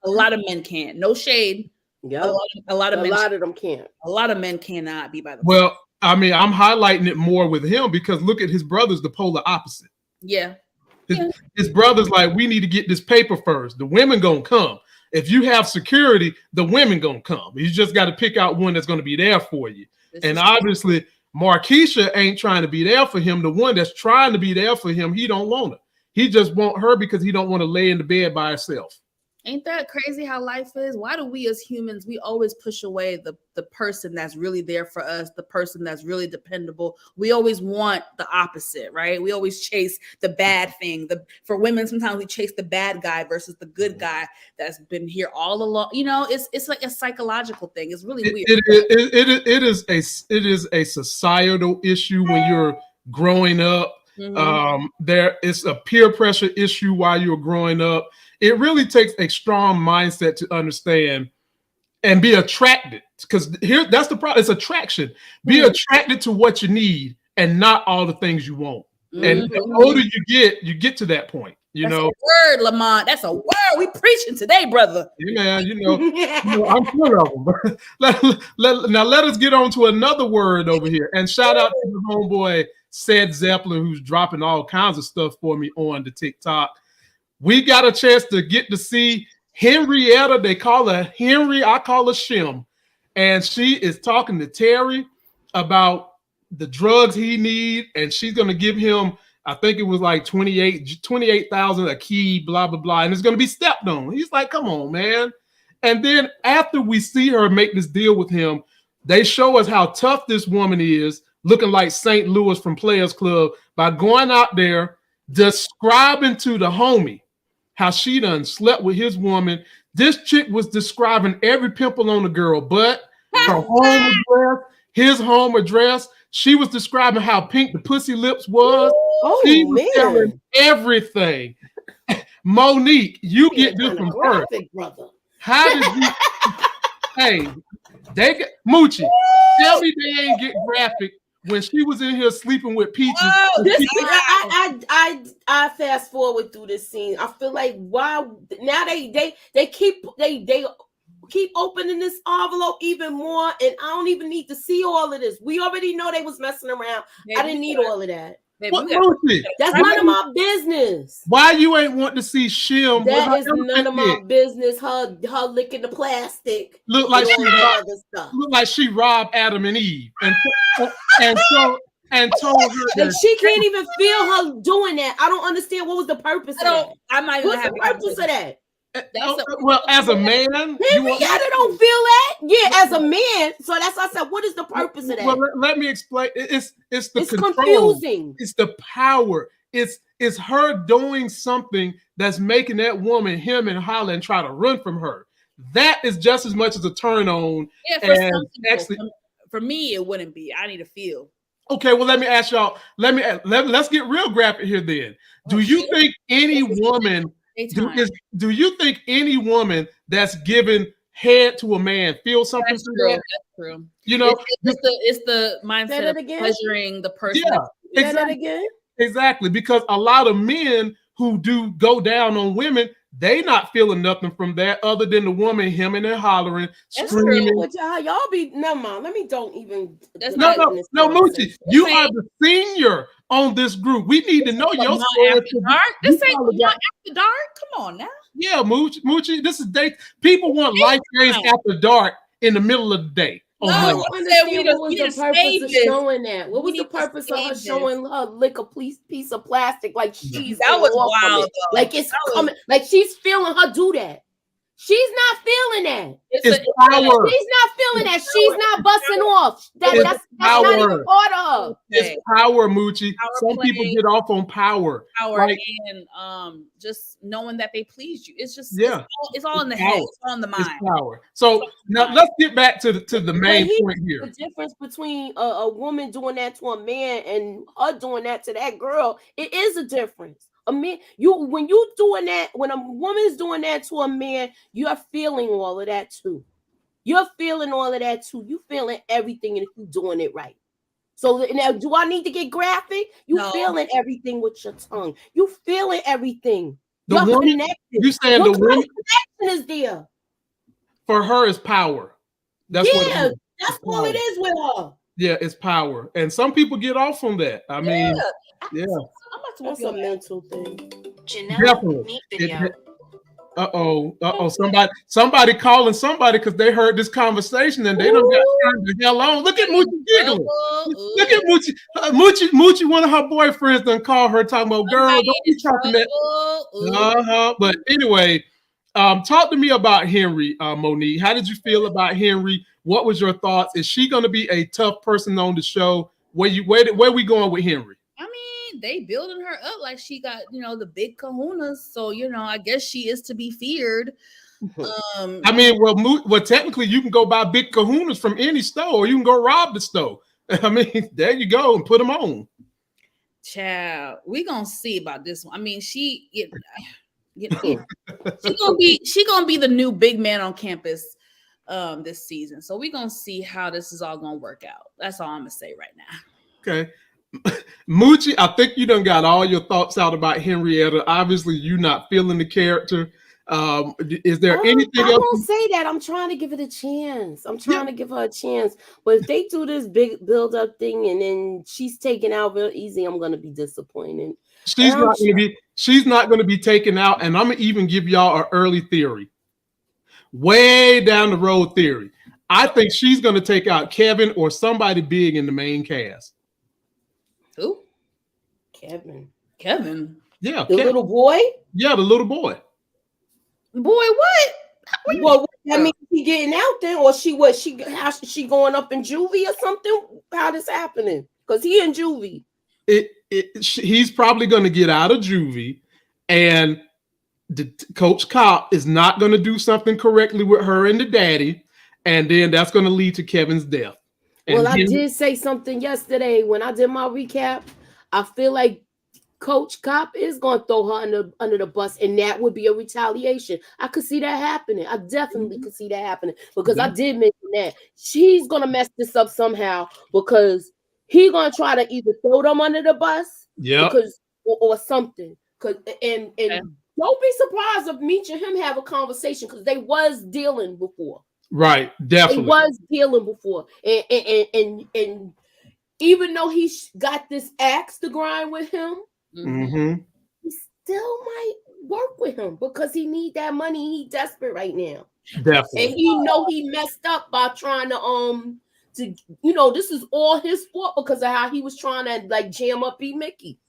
lot of men can't. No shade. Yeah, a lot of them can't. A lot of men cannot be by themselves. Well, I mean, I'm highlighting it more with him because look at his brother's the polar opposite. Yeah. His brother's like, we need to get this paper first. The women gonna come. If you have security, the women gonna come. You just got to pick out one that's gonna be there for you. And obviously, Markeisha ain't trying to be there for him. The one that's trying to be there for him, he don't want her. He just want her because he don't want to lay in the bed by herself. Ain't that crazy how life is? Why do we as humans, we always push away the person that's really there for us, the person that's really dependable? We always want the opposite, right? We always chase the bad thing. For women, sometimes we chase the bad guy versus the good guy that's been here all along. It's like a psychological thing. It's really weird. It is a societal issue when you're growing up. There is a peer pressure issue while you're growing up. It really takes a strong mindset to understand and be attracted, because that's the problem. It's attraction. Be attracted to what you need and not all the things you want. And the older you get to that point, That's a word, Lamont. That's a word. We preaching today, brother. Yeah, I'm full of them. Now let us get on to another word over here. And shout out to the homeboy Said Zeppelin, who's dropping all kinds of stuff for me on the TikTok. We got a chance to get to see Henrietta. They call her Henry. I call her Shim. And she is talking to Terry about the drugs he need. And she's going to give him, I think it was like 28,000 a key, blah, blah, blah. And it's going to be stepped on. He's like, come on, man. And then after we see her make this deal with him, they show us how tough this woman is, looking like St. Louis from Players Club, by going out there, describing to the homie how she done slept with his woman. This chick was describing every pimple on the girl, but her home address, his home address. She was describing how pink the pussy lips was. She was telling everything. Monique, you get this from her. Brother. How did you? Hey, they get Moochie. Tell me they ain't get graphic when she was in here sleeping with Peaches. I fast forward through this scene. I feel like why now they keep opening this envelope even more, and I don't even need to see all of this. We already know they was messing around. I didn't need all of that. That's none of my business. Why you ain't want to see Shim? That is none of my business. Her licking the plastic. Look like she robbed Adam and Eve, and told her that she can't even feel her doing that. I don't understand what was the purpose of that. What's the purpose of that? Well, as a man, Henrietta don't feel that. Yeah, as a man. So that's why I said, what is the purpose of that? Well, let me explain. It's control. Confusing. It's the power. It's her doing something that's making that woman hem and holler and try to run from her. That is just as much as a turn on. Yeah, for me, it wouldn't be. I need to feel. Okay, well, let me ask y'all. Let's get real graphic here. Then, do you think any woman? Do you think any woman that's given head to a man feels something? That's true. That's true. It's the mindset of pleasuring the person. Yeah, exactly. Because a lot of men who do go down on women, they not feeling nothing from that other than the woman hemming and hollering, screaming. Y'all be never mind. Let me don't even. No, Moochie, you are the senior on this group. We need to know your story. This ain't after dark. Come on now. Yeah, Moochie, this is day. People want life games after dark in the middle of the day. What was the purpose of showing that? What was the purpose of her showing her lick a piece of plastic like she's that was wild? Like it's coming, like she's feeling her do that. She's not feeling that. It's power. She's not feeling that. She's not busting off. That's not even part of her. It's power, Moochie. Some people get off on power. And just knowing that they pleased you. It's just it's all in the head. It's all in the mind. It's power. So now let's get back to the main point here. The difference between a woman doing that to a man and her doing that to that girl, it is a difference. A man, when you doing that, when a woman's doing that to a man, you're feeling all of that too. You're feeling all of that too. You feeling everything, and if you're doing it right. So now, do I need to get graphic? You feeling everything with your tongue. You feeling everything. The woman, you saying the woman connection is there. For her is power. That's what it is. That's all it is with her. Yeah, it's power, and some people get off on that. I mean, that's a mental thing. Definitely. Somebody calling somebody because they heard this conversation and they don't got the hell on. Look at Moochie giggling. Look at Moochie. Moochie, one of her boyfriends done called her talking about, girl, don't be talking that. But anyway, talk to me about Henry, Monique. How did you feel about Henry? What was your thoughts? Is she going to be a tough person on the show? Where we going with Henry? I mean, they building her up like she got, the big kahunas. So, I guess she is to be feared. I mean, well, technically you can go buy big kahunas from any store, or you can go rob the store. I mean, there you go and put them on. Child, we gonna see about this one. I mean, she gonna be the new big man on campus this season. So we're gonna see how this is all gonna work out. That's all I'm gonna say right now. Okay. Moochie, I think you done got all your thoughts out about Henrietta. Obviously, you not feeling the character. Is there anything else? I won't say that. I'm trying to give it a chance. I'm trying to give her a chance. But if they do this big build-up thing and then she's taken out real easy, I'm gonna be disappointed. She's not gonna be taken out, and I'm gonna even give y'all an early theory. Way down the road theory. I think she's gonna take out Kevin or somebody big in the main cast. Who? Kevin. Yeah. The little boy? Yeah, the little boy. Boy, what? Well, I mean, he getting out there, or she going up in juvie or something? How this happening? Because he in juvie. He's probably going to get out of juvie, and Coach Cop is not going to do something correctly with her and the daddy, and then that's going to lead to Kevin's death. Well, I did say something yesterday when I did my recap. I feel like Coach Cop is going to throw her under the bus, and that would be a retaliation. I could see that happening. I definitely could see that happening because I did mention that. She's going to mess this up somehow because he's going to try to either throw them under the bus or something. And don't be surprised if Meech and him have a conversation because they was dealing before. Right, definitely. He was dealing before. And even though he got this axe to grind with him, he still might work with him because he need that money. He desperate right now. Definitely. And he know he messed up by trying to this is all his fault because of how he was trying to jam up Mickey.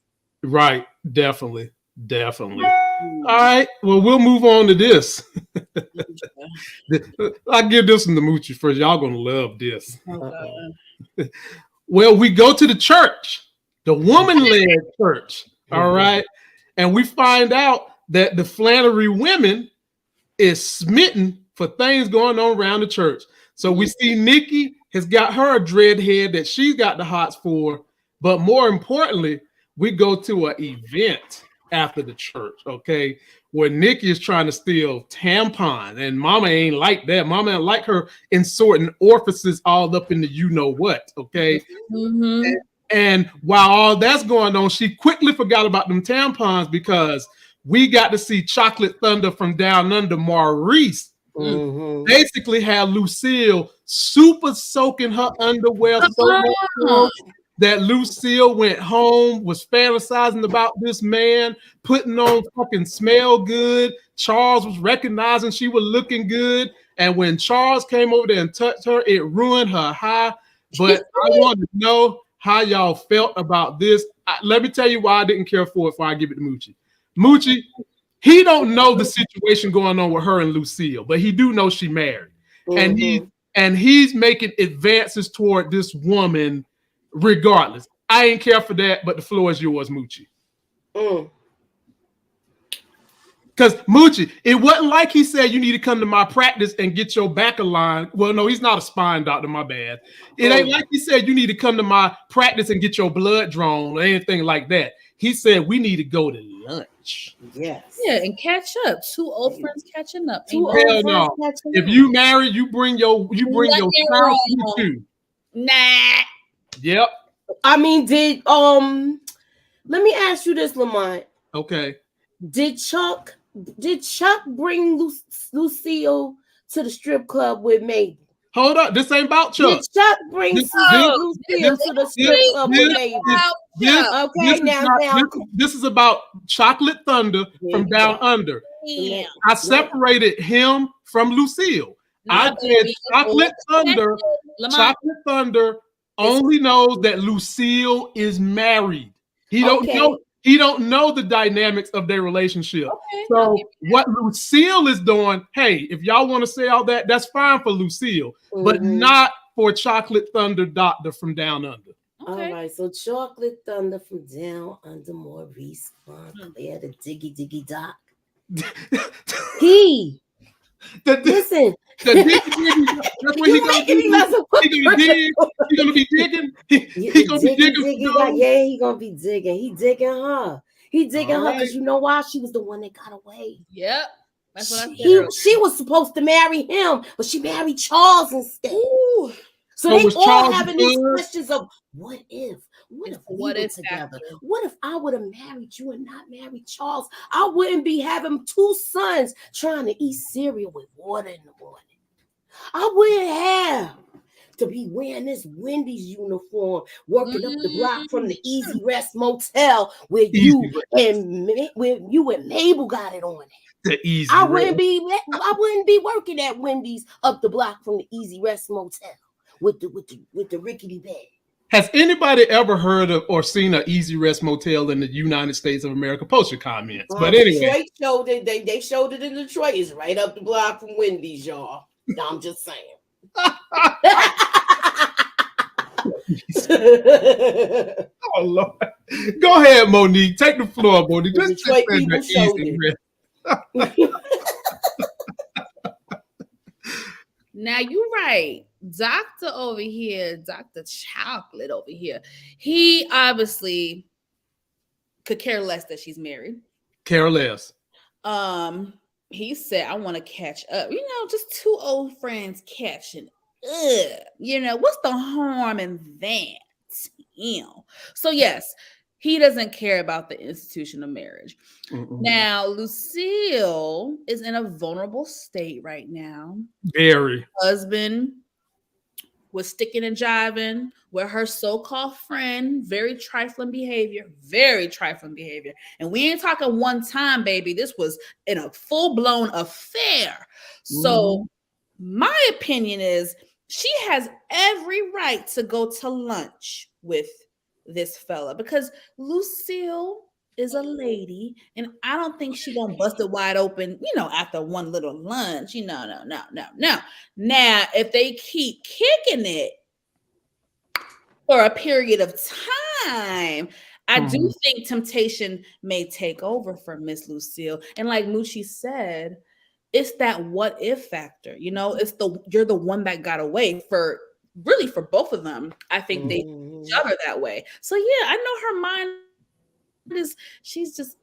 Right, definitely. All right, well, we'll move on to this. I'll give this one to Moochie first. Y'all gonna love this. Well, we go to the church, the woman-led church. All right, and we find out that the Flannery women is smitten for things going on around the church. So we see Nikki has got her a dread head that she's got the hots for, but more importantly, we go to an event after the church, okay, where Nikki is trying to steal tampon, and Mama ain't like that. Mama ain't like her inserting orifices all up in the you-know-what, okay? And while all that's going on, she quickly forgot about them tampons because we got to see Chocolate Thunder from Down Under, Maurice, basically had Lucille super soaking her underwear so much that Lucille went home, was fantasizing about this man, putting on fucking Smell Good. Charles was recognizing she was looking good. And when Charles came over there and touched her, it ruined her high. But I want to know how y'all felt about this. Let me tell you why I didn't care for it before I give it to Moochie. Moochie, he don't know the situation going on with her and Lucille, but he do know she married. And he's making advances toward this woman regardless. I ain't care for that, but the floor is yours, Moochie. Because Moochie, it wasn't like he said you need to come to my practice and get your back aligned. Well, no, he's not a spine doctor, my bad. It ain't like he said you need to come to my practice and get your blood drawn or anything like that. He said we need to go to lunch. Yes. Yeah, and catch up. Two old friends catching up. Hell no. If you married, you bring your spouse with you. Nah. Yep. I mean, let me ask you this, Lamont. Okay. Did Chuck bring Lucille to the strip club with Mabel? Hold up, this ain't about Chuck. Did Chuck bring Lucille to the strip club with Mabel? This is about Chocolate Thunder from Down Under. Yeah. I separated him from Lucille. I said Chocolate Thunder. Chocolate Thunder only knows that Lucille is married. He don't know. He don't know the dynamics of their relationship. So what Lucille is doing, hey, if y'all want to say all that, that's fine for Lucille, but not for Chocolate Thunder Doctor from Down Under. All right, so Chocolate Thunder from Down Under, Maurice Montclair, the Diggy Doc. Listen. That's what he gonna dig. He gonna be digging. He gonna be digging. Yeah, he gonna be digging. He digging her. He digging her because you know why? She was the one that got away. Yep. That's what I said. She was supposed to marry him, but she married Charles instead. Ooh. So they all Charles having these questions of what if? What if we were together? What if I would have married you and not married Charles? I wouldn't be having 2 sons trying to eat cereal with water in the morning. I wouldn't have to be wearing this Wendy's uniform, working up the block from the Easy Rest Motel where you and Mabel got it on it. I wouldn't be working at Wendy's up the block from the Easy Rest Motel with the rickety bed. Has anybody ever heard of or seen an Easy Rest Motel in the United States of America? Post your comments. But anyway, Detroit showed it. They showed it in Detroit. It's right up the block from Wendy's, y'all. I'm just saying. Oh Lord. Go ahead, Monique. Take the floor, Monique. Just Detroit people showed it. Now you're right. Doctor over here, Dr. Chocolate over here, he obviously could care less that she's married. Care less. He said, I want to catch up. You know, just 2 old friends catching up. You know, what's the harm in that? You know. So yes, he doesn't care about the institution of marriage. Now, Lucille is in a vulnerable state right now. Very. Husband was sticking and jiving with her so-called friend, very trifling behavior. And we ain't talking one time, baby. This was in a full-blown affair. So my opinion is she has every right to go to lunch with this fella because Lucille is a lady and I don't think she gonna bust it wide open, you know, after one little lunch. No. Now, if they keep kicking it for a period of time, I do think temptation may take over for Miss Lucille. And like Moochie said, it's that what if factor, you know, you're the one that got away for both of them. I think they each other that way. So yeah, I know her mind she's just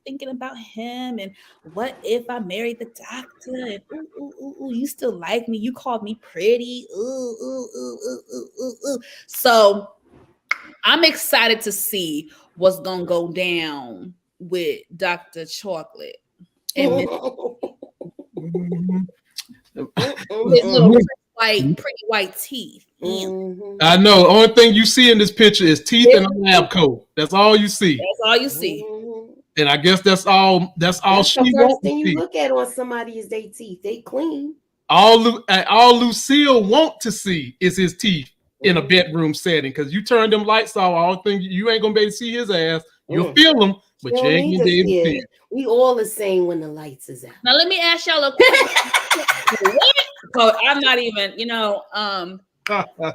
thinking about him and what if I married the doctor and ooh, you still like me, you called me pretty, ooh. So I'm excited to see what's gonna go down with Dr. Chocolate and his little pretty white teeth. I know. The only thing you see in this picture is teeth and a lab coat. That's all you see. That's all you see. And I guess that's all she the wants first thing to see. You look at on somebody is their teeth. They clean. All Lucille want to see is his teeth in a bedroom setting. Because you turn them lights off, all thing you ain't gonna be able to see his ass. You'll feel them, but you ain't gonna be able to see it. We all the same when the lights is out. Now let me ask y'all a question. So I'm not even, let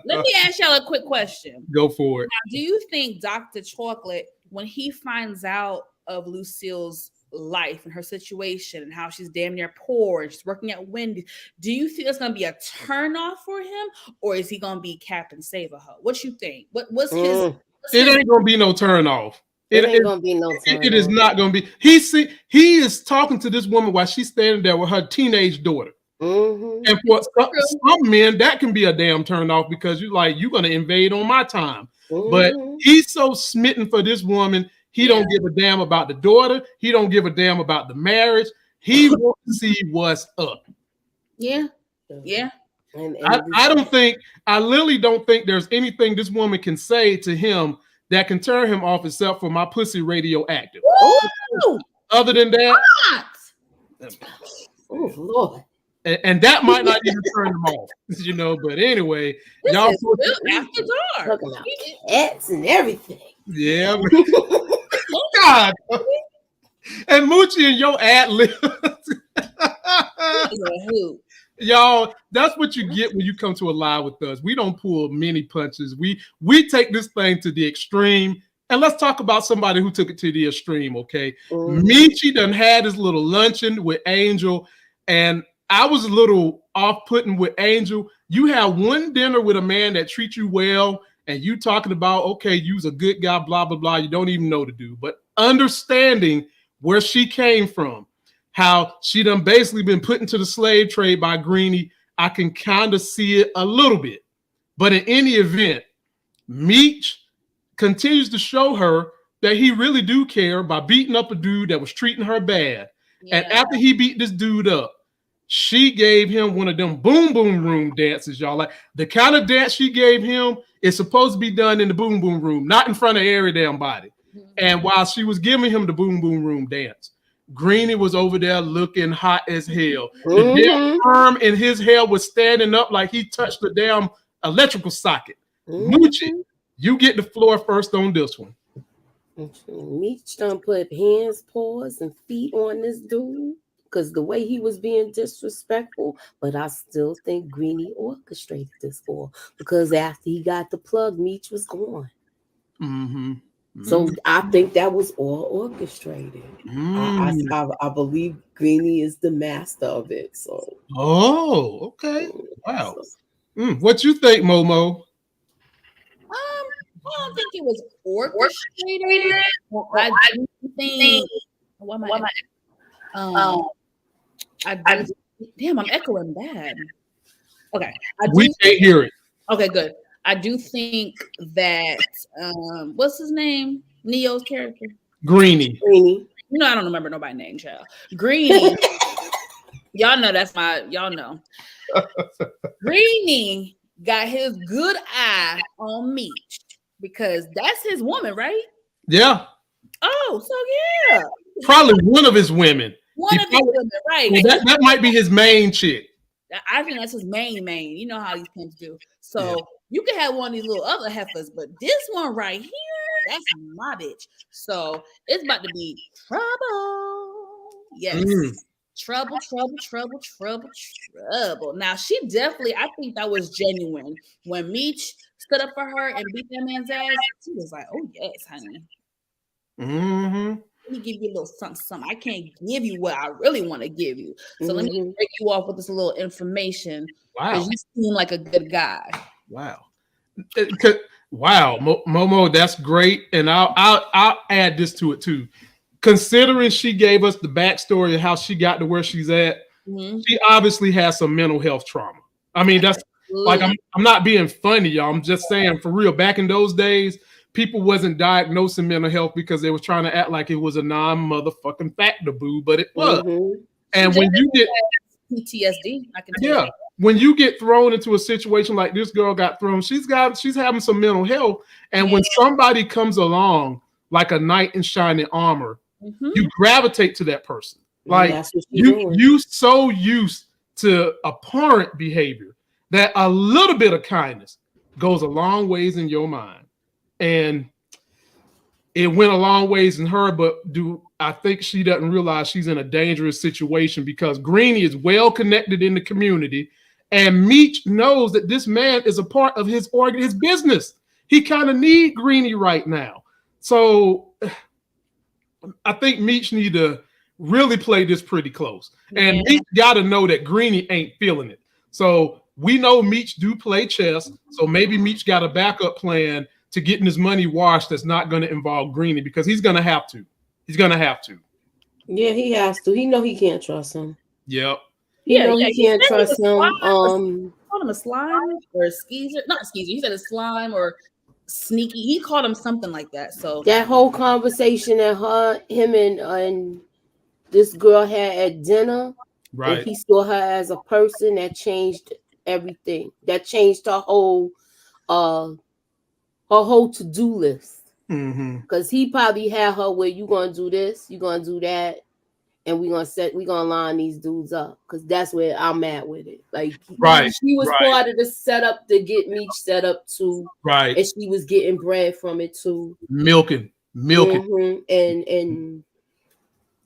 me ask y'all a quick question. Go for it. Now, do you think Dr. Chocolate, when he finds out of Lucille's life and her situation and how she's damn near poor and she's working at Wendy's, do you think that's gonna be a turnoff for him, or is he gonna be Captain Save-A-Ho? What you think? What's his? It ain't gonna be no turnoff. It ain't gonna be no turnoff. It is not gonna be. He is talking to this woman while she's standing there with her teenage daughter. And for some men, that can be a damn turnoff because you're gonna invade on my time. But he's so smitten for this woman. He don't give a damn about the daughter. He don't give a damn about the marriage. He wants to see what's up. Yeah. I literally don't think there's anything this woman can say to him that can turn him off except for my pussy radioactive. Ooh. Other than that, oh Lord. And that might not even turn him off, but anyway, y'all after dark. Talking about cats and everything. Yeah. God. And Moochie and your ad lib. Y'all, that's what you get when you come to a live with us. We don't pull many punches. We take this thing to the extreme. And let's talk about somebody who took it to the extreme, okay? Meech done had his little luncheon with Angel, and I was a little off-putting with Angel. You have one dinner with a man that treats you well, and you talking about, okay, you's a good guy, blah, blah, blah. You don't even know the dude. But understanding where she came from, how she done basically been put into the slave trade by Greeny, I can kind of see it a little bit. But in any event, Meech continues to show her that he really do care by beating up a dude that was treating her bad. Yeah. And after he beat this dude up, she gave him one of them boom boom room dances, y'all. Like the kind of dance she gave him is supposed to be done in the boom boom room, not in front of every damn body. And while she was giving him the boom boom room dance, Greeny was over there looking hot as hell. The damn arm in his hair was standing up like he touched the damn electrical socket. Moochie, you get the floor first on this one. Meech done put hands, paws, and feet on this dude because the way he was being disrespectful, but I still think Greeny orchestrated this all because after he got the plug, Meech was gone. So I think that was all orchestrated. I believe Greeny is the master of it. So okay. Wow. What you think, Momo? I don't think it was orchestrated. I do think. Damn, I'm echoing bad. Okay, we can't hear it. Okay, good. I do think that what's his name? Neo's character? Greeny. I don't remember nobody's name, child. Greeny. Y'all know that's y'all know. Greeny got his good eye on Meech because that's his woman, right? Yeah. Oh, so yeah. Probably one of his women. One of his women, right. Well, that might be his main chick. I think that's his main. You know how these pimps do. So you can have one of these little other heifers, but this one right here, that's my bitch. So it's about to be trouble. Yes. Trouble. Now she definitely, I think that was genuine. When Meech stood up for her and beat that man's ass, she was like, oh yes, honey. Let me give you a little something. I can't give you what I really want to give you. So let me break you off with this little information. Wow. You seem like a good guy. Wow. Wow, Momo, that's great. And I'll add this to it too. Considering she gave us the backstory of how she got to where she's at, she obviously has some mental health trauma. I mean, that's like I'm not being funny, y'all. I'm just saying for real. Back in those days, people wasn't diagnosing mental health because they was trying to act like it was a non-motherfucking factor, boo, but it was. And when you get PTSD, I can tell you. When you get thrown into a situation like this girl got thrown, she's having some mental health. And when somebody comes along like a knight in shining armor, you gravitate to that person. Like you so used to abhorrent behavior that a little bit of kindness goes a long ways in your mind. And it went a long ways in her, but I think she doesn't realize she's in a dangerous situation because Greeny is well connected in the community, and Meech knows that this man is a part of his business. He kind of need Greeny right now. So I think Meech need to really play this pretty close. And Meech got to know that Greeny ain't feeling it. So we know Meech do play chess. So maybe Meech got a backup plan to getting his money washed that's not going to involve Greeny, because he's going to have to. He's going to have to. Yeah, he has to. He know he can't trust him. Yep. He can't trust him. Called him a slime or a skeezer. Not a skeezer. He said a slime or sneaky. He called him something like that. So that whole conversation that him and this girl had at dinner, right? And he saw her as a person that changed everything. That changed her whole to-do list. Because he probably had her where you gonna do this, you gonna do that, and we gonna line these dudes up, because that's where I'm at with it. Like, she was part of the setup to get Meech set up too, right? And she was getting bread from it too, milking. And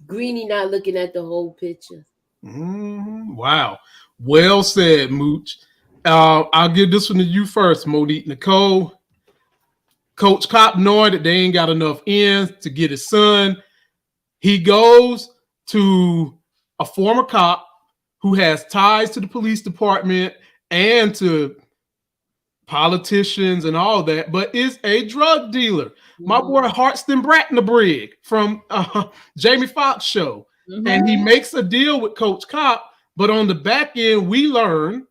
Greeny not looking at the whole picture. Wow, well said, Mooch. I'll give this one to you first, Monique. Nicole. Coach Cop, knowing that they ain't got enough ends to get his son, he goes to a former cop who has ties to the police department and to politicians and all that, but is a drug dealer. My boy Hartston Brattenbrig from Jamie Foxx show. And he makes a deal with Coach Cop, but on the back end, we learn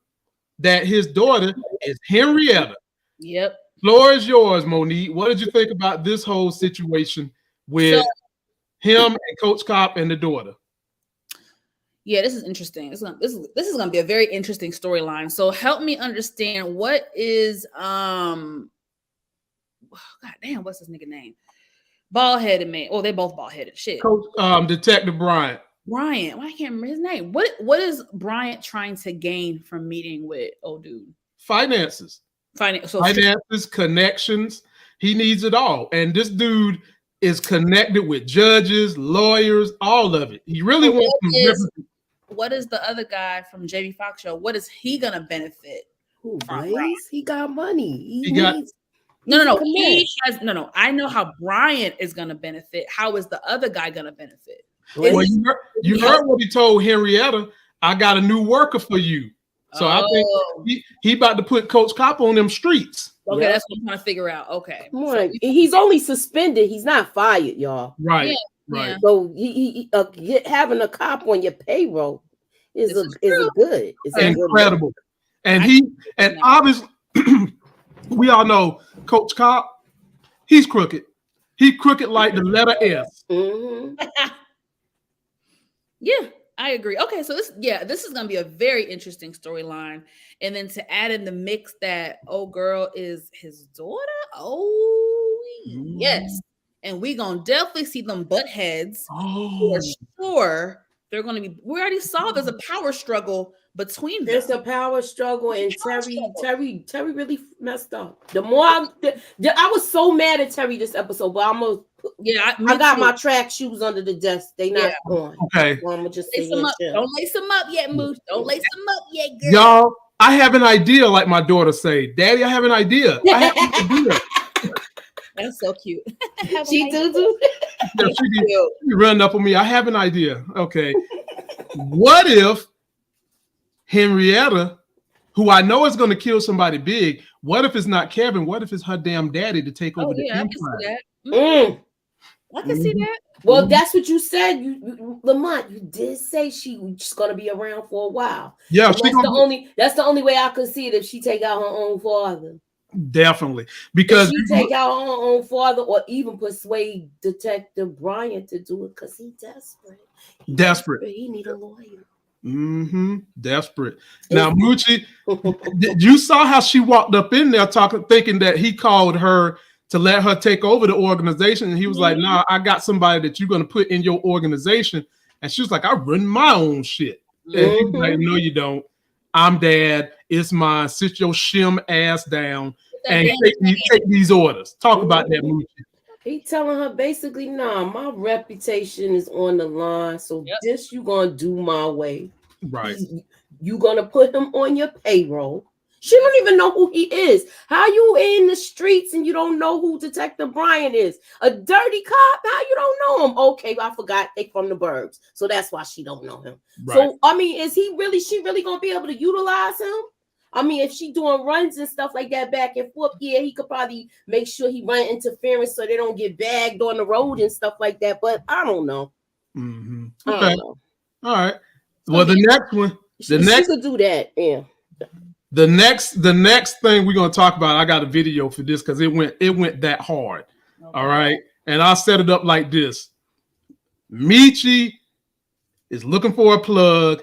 that his daughter is Henrietta. Yep. Floor is yours, Monique. What did you think about this whole situation with him and Coach Cop and the daughter? Yeah, this is interesting. This is going to be a very interesting storyline. So help me understand, what is God damn, what's this nigga name? Bald-headed man. Oh, they're both bald-headed. Shit. Coach, Detective Bryant. Bryant. Well, I can't remember his name. What is Bryant trying to gain from meeting with old dude? Finances. Finances, connections. He needs it all. And this dude is connected with judges, lawyers, all of it. He really wants some. What is the other guy from Jamie Foxx show? What is he gonna benefit from? He got money. No. I know how Bryant is gonna benefit. How is the other guy gonna benefit? Well, you heard what he told Henrietta. I got a new worker for you. So I think he about to put Coach Cop on them streets. Okay, that's what I'm trying to figure out. Okay, he's only suspended. He's not fired, y'all. Right, right. So he having a cop on your payroll is good. It's incredible. And obviously, we all know Coach Cop. He's crooked. He crooked like the letter S. Yeah. I agree. Okay, so this is gonna be a very interesting storyline, and then to add in the mix that girl is his daughter. Yes, and we gonna definitely see them butt heads for sure. They're gonna be. We already saw there's a power struggle between them. There's a power struggle, and Terry really messed up. The more I was so mad at Terry this episode, but I got my track shoes under the desk. They not on. Okay. So I'm gonna just Don't lace them up yet, Mooch. Don't lace them up yet, girl. Y'all, I have an idea, like my daughter say. Daddy, I have an idea. I have an idea. That's so cute. She do. She run up on me. I have an idea. Okay. What if Henrietta, who I know is going to kill somebody big, what if it's not Kevin? What if it's her damn daddy to take over the empire? I can see that. Well, that's what you said. Lamont, you did say she's gonna be around for a while. Yeah, that's the only way I could see it, if she take out her own father. Definitely, because if she take out her own father, or even persuade Detective Bryant to do it, because he's desperate. Desperate. He need a lawyer. Desperate. Now, Moochie, you saw how she walked up in there thinking that he called her to let her take over the organization. And he was like, nah, I got somebody that you're going to put in your organization. And she was like, I run my own shit. And he was like, no, you don't. I'm dad. It's mine. Sit your shim ass down and take these orders. Talk about that, Moochie. He telling her basically, nah, my reputation is on the line, so this you gonna do my way. Right. You gonna put him on your payroll. She don't even know who he is. How you in the streets and you don't know who Detective Brian is? A dirty cop? How you don't know him? Okay, I forgot they from the burbs, so that's why she don't know him. Right. So I mean, is he really? She really gonna be able to utilize him? I mean, if she doing runs and stuff like that back and forth, yeah, he could probably make sure he run interference so they don't get bagged on the road and stuff like that. But I don't know. Mm-hmm. Okay. I don't know. All right. Well, the next one, she could do that. Yeah. The next thing we're gonna talk about, I got a video for this because it went that hard. Okay. All right, and I'll set it up like this: Meech is looking for a plug.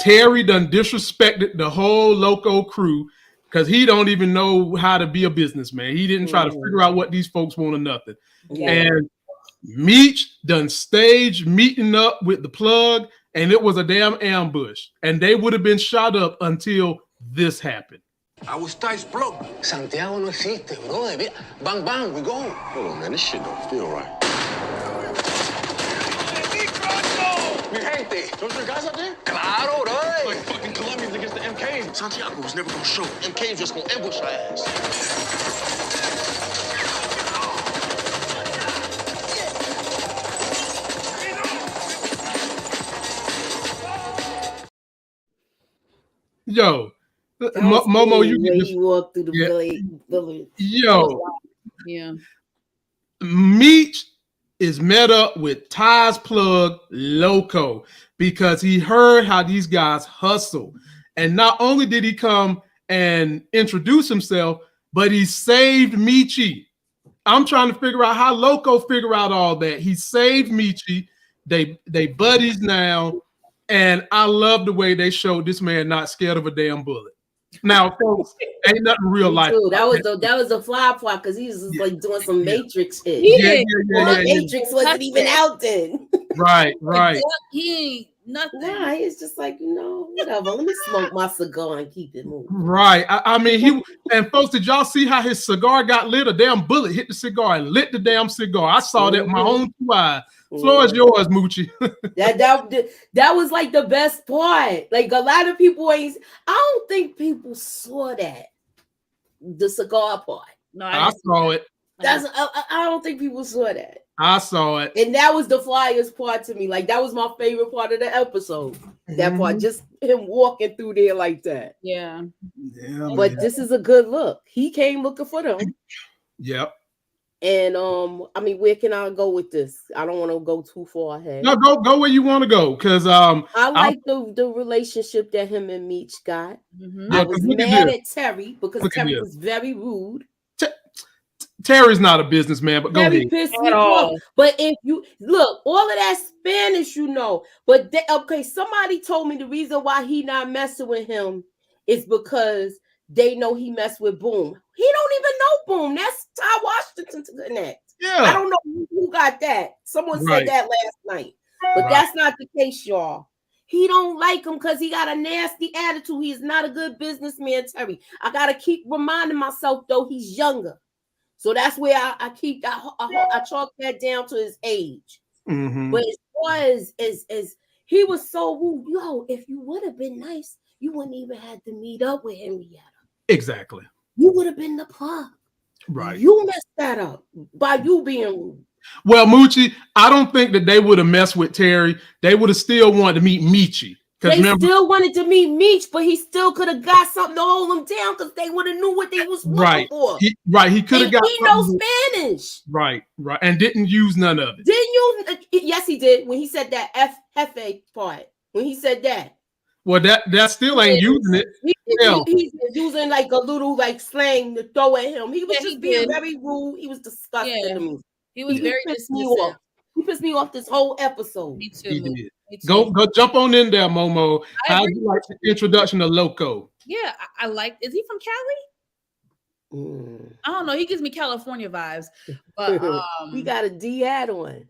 Terry done disrespected the whole Loco crew because he don't even know how to be a businessman. He didn't try to figure out what these folks want or nothing. Yeah. And Meech done staged meeting up with the plug, and it was a damn ambush, and they would have been shot up until this happened. I was Ty's plug. Santiago no existe, bro. Bang, bang, we go. Hold on, man. This shit don't feel right. Mi gente. Those are the guys up there? Claro, right. Like fucking Colombians against the MKs. Santiago was never gonna show. MKs just gonna ambush our ass. Yo. Momo, you walk through the village. Yo, yeah. Meech is met up with Ty's plug Loco because he heard how these guys hustle, and not only did he come and introduce himself, but he saved Meechy. I'm trying to figure out how Loco figure out all that. He saved Meechy. They buddies now, and I love the way they showed this man not scared of a damn bullet. Now, folks, ain't nothing real life. That was a fly part because he was just like doing some Matrix shit. Matrix wasn't even out then. Right. He ain't nothing. Nah, he's just like, whatever. Let me smoke my cigar and keep it moving. Right. I mean, and folks, did y'all see how his cigar got lit? A damn bullet hit the cigar and lit the damn cigar. I saw that with my own 2 eyes. Floor is yours, Moochie. that was like the best part. Like a lot of people I don't think people saw that. The cigar part. No, I saw it. I don't think people saw that. I saw it. And that was the flyest part to me. Like that was my favorite part of the episode. That part, just him walking through there like that. Yeah. But this is a good look. He came looking for them. Yep. And I mean, where can I go with this? I don't want to go too far ahead. No, go where you want to go, because I like the relationship that him and Meech got. Mm-hmm. I was mad at Terry because Terry was very rude. Terry's not a businessman, but go ahead. Pissed me off. But if you look, all of that Spanish, but somebody told me the reason why he not messing with him is because they know he messed with Boom. He don't even know Boom. That's Ty Washington to connect. Yeah. I don't know who got that. Someone said that last night. But that's not the case, y'all. He don't like him because he got a nasty attitude. He's not a good businessman, Terry. I got to keep reminding myself, though, he's younger. So that's where I chalk that down to his age. Mm-hmm. But as far as he was so rude, if you would have been nice, you wouldn't even have to meet up with Henrietta. Exactly. You would have been the plug. Right. You messed that up by you being rude. Well, Moochie, I don't think that they would have messed with Terry. They would have still wanted to meet Meechy. They still wanted to meet Meech, but he still could have got something to hold him down because they would have knew what they was looking for. He could have got. He knows Spanish. Right, and didn't use none of it. Didn't use? Yes, he did when he said that F part. When he said that. Well, that still ain't using it. He's using like a little slang to throw at him. He was just being very rude. He was disgusting to me. He was very dismissive. He pissed me off this whole episode. Me too. He did. Go jump on in there, Momo. How do you like the introduction to Loco? Yeah, I like. Is he from Cali? I don't know. He gives me California vibes. But he got a D hat on.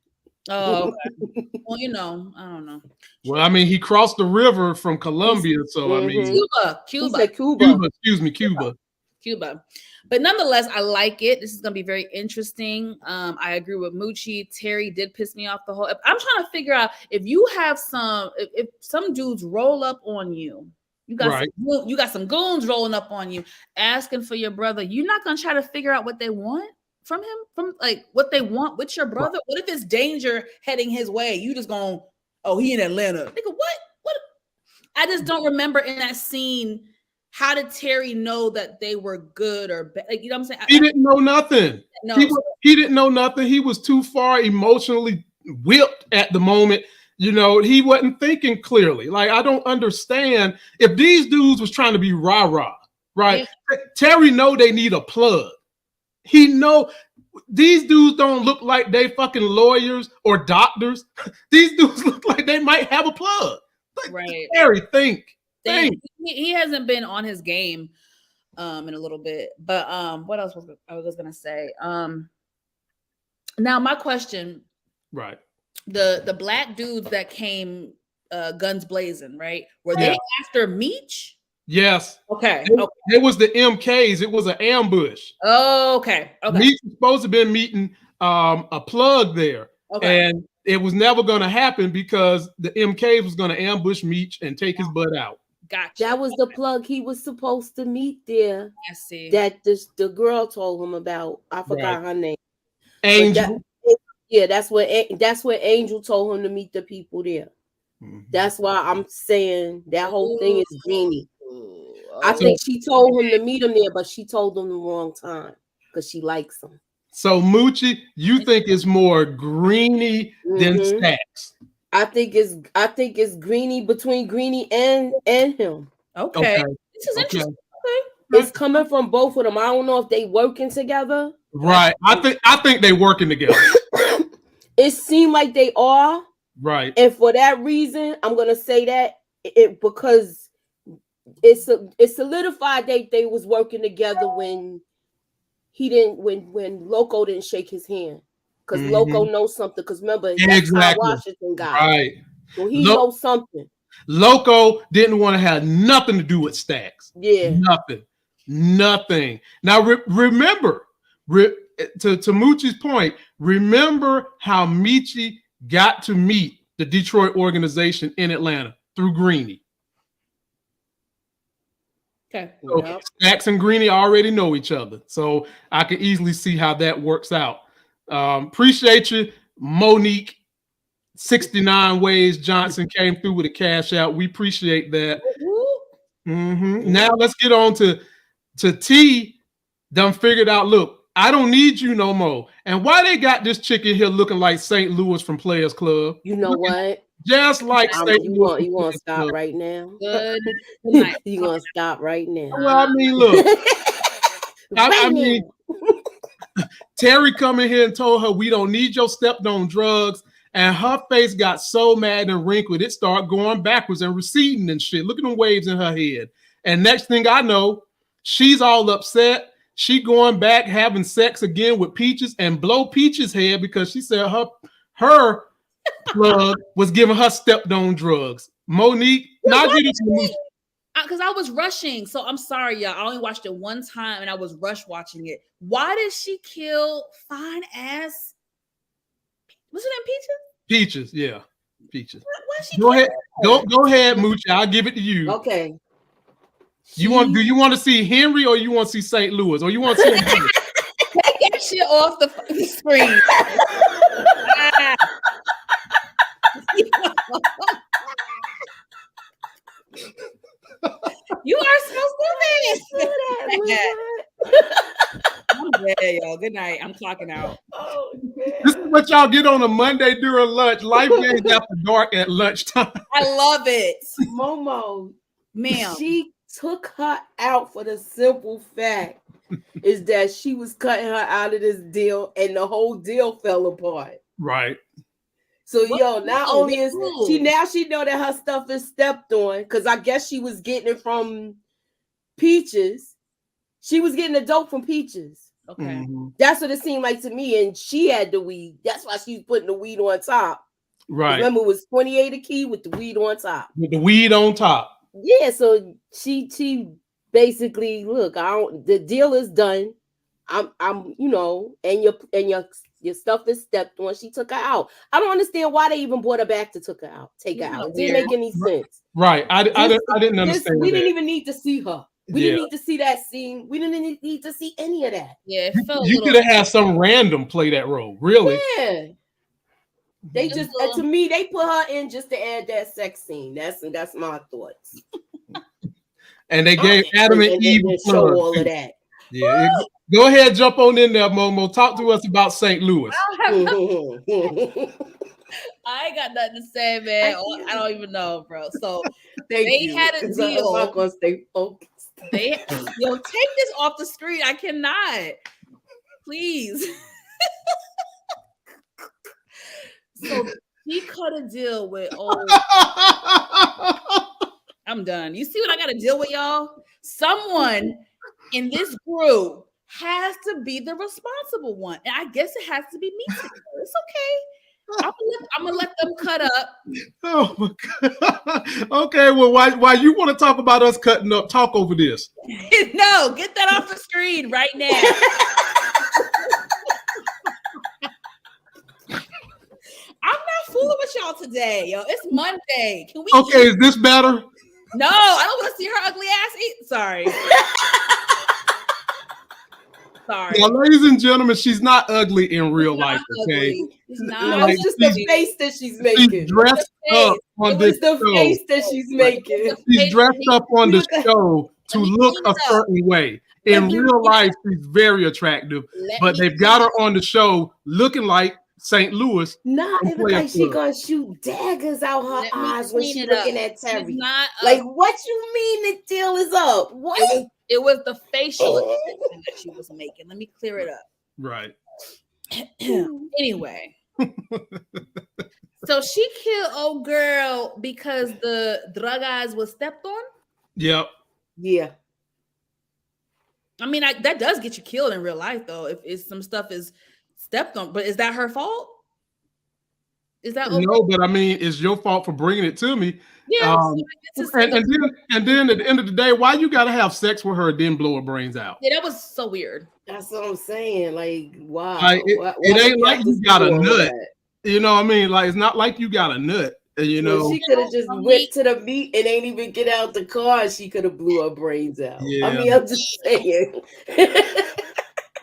Oh, okay. Well, I don't know. Well, I mean, he crossed the river from Colombia, so I mean, Cuba. Excuse me, Cuba. Cuba. But nonetheless, I like it. This is gonna be very interesting. I agree with Moochie. Terry did piss me off the whole. I'm trying to figure out if you have if some dudes roll up on you. You got some goons rolling up on you, asking for your brother. You're not gonna try to figure out what they want from him, from like what they want with your brother. What if it's danger heading his way? You just going, oh, he in Atlanta, nigga. What? I just don't remember in that scene. How did Terry know that they were good or bad? Like, you know what I'm saying? He didn't know nothing. No, he didn't know nothing. He was too far emotionally whipped at the moment. You know, he wasn't thinking clearly. Like, I don't understand if these dudes was trying to be rah-rah, right? Yeah. Terry know they need a plug. He know these dudes don't look like they fucking lawyers or doctors. These dudes look like they might have a plug. Like, right. Terry, think. He hasn't been on his game in a little bit. But what else was I was gonna say? Now my question, right? The black dudes that came guns blazing, right? Were they after Meech? Yes. Okay. It was the MKs. It was an ambush. Oh, okay. Meech was supposed to be meeting a plug there, and it was never going to happen because the MKs was going to ambush Meech and take his butt out. Gotcha. That was the plug he was supposed to meet there. I see. That the girl told him about. I forgot her name. Angel. That's what Angel told him to meet the people there. Mm-hmm. That's why I'm saying that whole thing is Greeny. I think she told him to meet him there, but she told him the wrong time because she likes him. So Moochie, you think it's more Greeny than Stacks? I think it's Greeny, between Greeny and him. Okay. This is interesting. Okay. It's coming from both of them. I don't know if they working together. Right. I think they working together. It seemed like they are. Right. And for that reason, I'm gonna say that because it solidified they was working together when Loco didn't shake his hand. Because Loco knows something. Because remember, that's how Washington got. Right. So he knows something. Loco didn't want to have nothing to do with Stacks. Yeah. Nothing. Now remember, to Moochie's point, remember how Meechie got to meet the Detroit organization in Atlanta through Greeny. Okay. So Stacks and Greeny already know each other. So I can easily see how that works out. Appreciate you, Monique. 69 Ways Johnson came through with a cash out. We appreciate that. Now let's get on to T. Done figured out, look, I don't need you no more. And why they got this chick in here looking like St. Louis from Players Club? You know what? Just like St. Louis. You want to stop right now? Good. You want to stop right now? Well, I mean, look. I mean, Terry come in here and told her we don't need your stepped on drugs. And her face got so mad and wrinkled, it started going backwards and receding and shit. Look at them waves in her head. And next thing I know, she's all upset. She going back having sex again with Peaches and blow Peaches' head because she said her plug was giving her stepped on drugs. Monique, now get it. Because I was rushing. So I'm sorry, y'all. I only watched it one time and I was rush watching it. Why did she kill fine ass? Was it in Peaches? Peaches, yeah. Peaches. Go ahead. Go ahead, Mooch. I'll give it to you. Okay. Do you want to see Henry or you want to see St. Louis? Or you want to see Henry? Take that shit off the screen. You are so stupid. I'm dead, y'all. Good night. I'm clocking out. Oh, this is what y'all get on a Monday during lunch. Life games after dark at lunchtime. I love it. Momo, ma'am. She took her out for the simple fact is that she was cutting her out of this deal and the whole deal fell apart. Right. So not only is she know that her stuff is stepped on, because I guess she was getting it from Peaches. She was getting the dope from Peaches. Okay. That's what it seemed like to me. And she had the weed. That's why she was putting the weed on top. Right. Remember, it was 28 a key with the weed on top. With the weed on top. Yeah, so she basically, look, the deal is done. I'm and your stuff is stepped on. She took her out. I don't understand why they even brought her back to take her out. It didn't make any sense. Right. I didn't understand. We didn't even need to see her. We didn't need to see that scene. We didn't need to see any of that. Yeah, you could have had some random play that role. Really? Yeah. They just to me, they put her in just to add that sex scene. That's my thoughts. And they gave Adam and Eve show all of that. Yeah. Go ahead, jump on in there, Momo. Talk to us about St. Louis. I ain't got nothing to say, man. I don't even know, bro. So they had a deal. I'm not gonna stay focused. Take this off the screen. I cannot. Please. So he cut a deal with I'm done. You see what I got to deal with, y'all? Someone in this group has to be the responsible one. And I guess it has to be me. It's okay. I'm gonna let them cut up. Oh my God. Okay, well, why you want to talk about us cutting up? Talk over this. No, get that off the screen right now. I'm not fooling with y'all today, yo. It's Monday. Can we? Okay, is this better? No, I don't want to see her ugly ass eat. Sorry. Sorry. Now, ladies and gentlemen, she's not ugly in real life. Okay, it's just the face that she's making. She's dressed up on this show. The face that she's making. She's dressed up on the show to look a certain way. In real life, she's very attractive, but they've got her on the show looking like St. Louis. Nah, it looks like she gonna shoot daggers out her eyes when she's looking at Terry. Like, what you mean the deal is up? What? It was the facial expression that she was making. Let me clear it up. Right. Anyway. So she killed old girl because the drug eyes was stepped on? Yep. Yeah. I mean, that does get you killed in real life, though, if some stuff is stepped on. But is that her fault? Is that no? But I mean, it's your fault for bringing it to me. Yeah. And then at the end of the day, why you gotta have sex with her and then blow her brains out? Yeah, that was so weird. That's what I'm saying. Like, wow. Like, it ain't like you got a nut. You know what I mean? Like, it's not like you got a nut. You know, she could have just went to the meet and ain't even get out the car. She could have blew her brains out. Yeah. I mean, I'm just saying.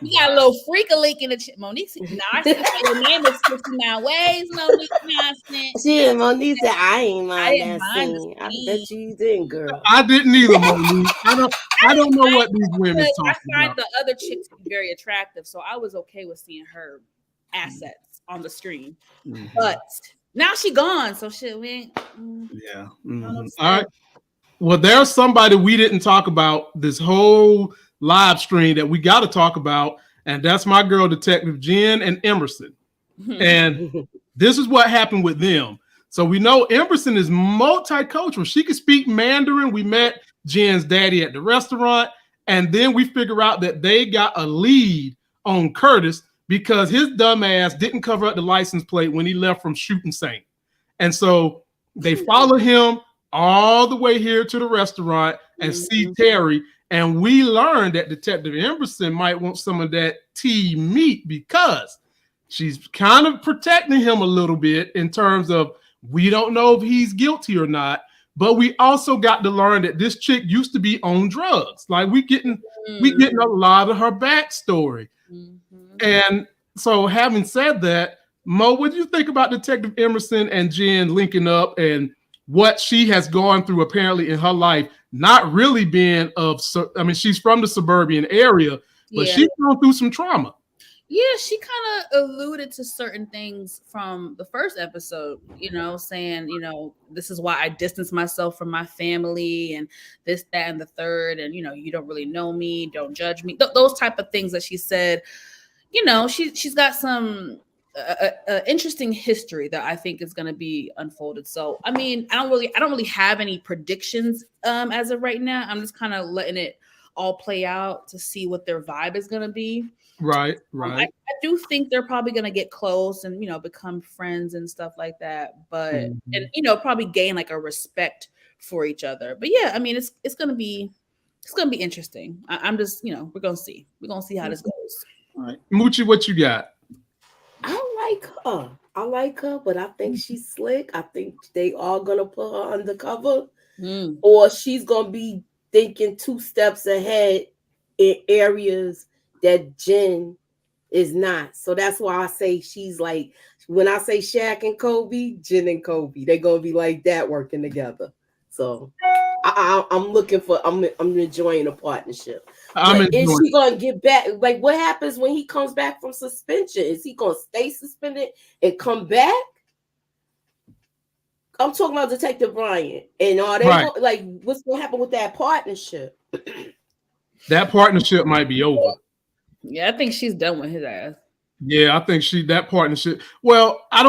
You got a little freak a leak in the Monique. I said your name is 59 ways, Monique Johnson. Monique said, I ain't mind that scene. I bet you didn't, girl. I didn't either, Monique. I don't know what these women talking about. I find the other chick to be very attractive, so I was okay with seeing her assets on the screen. Mm-hmm. But now she gone, so shit, we ain't. Yeah. Mm-hmm. All right. Well, there's somebody we didn't talk about this whole live stream that we got to talk about, and that's my girl, Detective Jen and Emerson. And this is what happened with them. So we know Emerson is multicultural. She could speak Mandarin. We met Jen's daddy at the restaurant, and then we figure out that they got a lead on Curtis because his dumb ass didn't cover up the license plate when he left from Shooting Saint. And so they follow him all the way here to the restaurant and see Terry. And we learned that Detective Emerson might want some of that meat because she's kind of protecting him a little bit in terms of we don't know if he's guilty or not. But we also got to learn that this chick used to be on drugs. Like we getting a lot of her backstory. And so having said that, Mo, what do you think about Detective Emerson and Jen linking up and what she has gone through apparently in her life, not really being she's from the suburban area, but she's gone through some trauma. Yeah, she kind of alluded to certain things from the first episode, saying, this is why I distance myself from my family and this, that, and the third. And, you don't really know me. Don't judge me. Those type of things that she said, she's got some interesting history that I think is going to be unfolded. So, I mean, I don't really have any predictions as of right now. I'm just kind of letting it all play out to see what their vibe is going to be. Right. I do think they're probably going to get close and, become friends and stuff like that. But, and, probably gain like a respect for each other. But yeah, I mean, it's going to be it's gonna be interesting. I'm just, you know, we're gonna see how this goes. All right, Moochie, what you got? I like her, but I think she's slick. I think they are gonna put her undercover, or she's gonna be thinking 2 steps ahead in areas that Jen is not. So that's why I say she's like, when I say Shaq and Kobe, Jen and Kobe, they're gonna be like that working together. So I'm looking for, I'm enjoying a partnership. Is she gonna get back? Like, what happens when he comes back from suspension? Is he gonna stay suspended and come back? I'm talking about Detective Bryant. And are they like, what's gonna happen with that partnership? That partnership might be over. Yeah, I think she's done with his ass. Yeah, I think that partnership. Well, I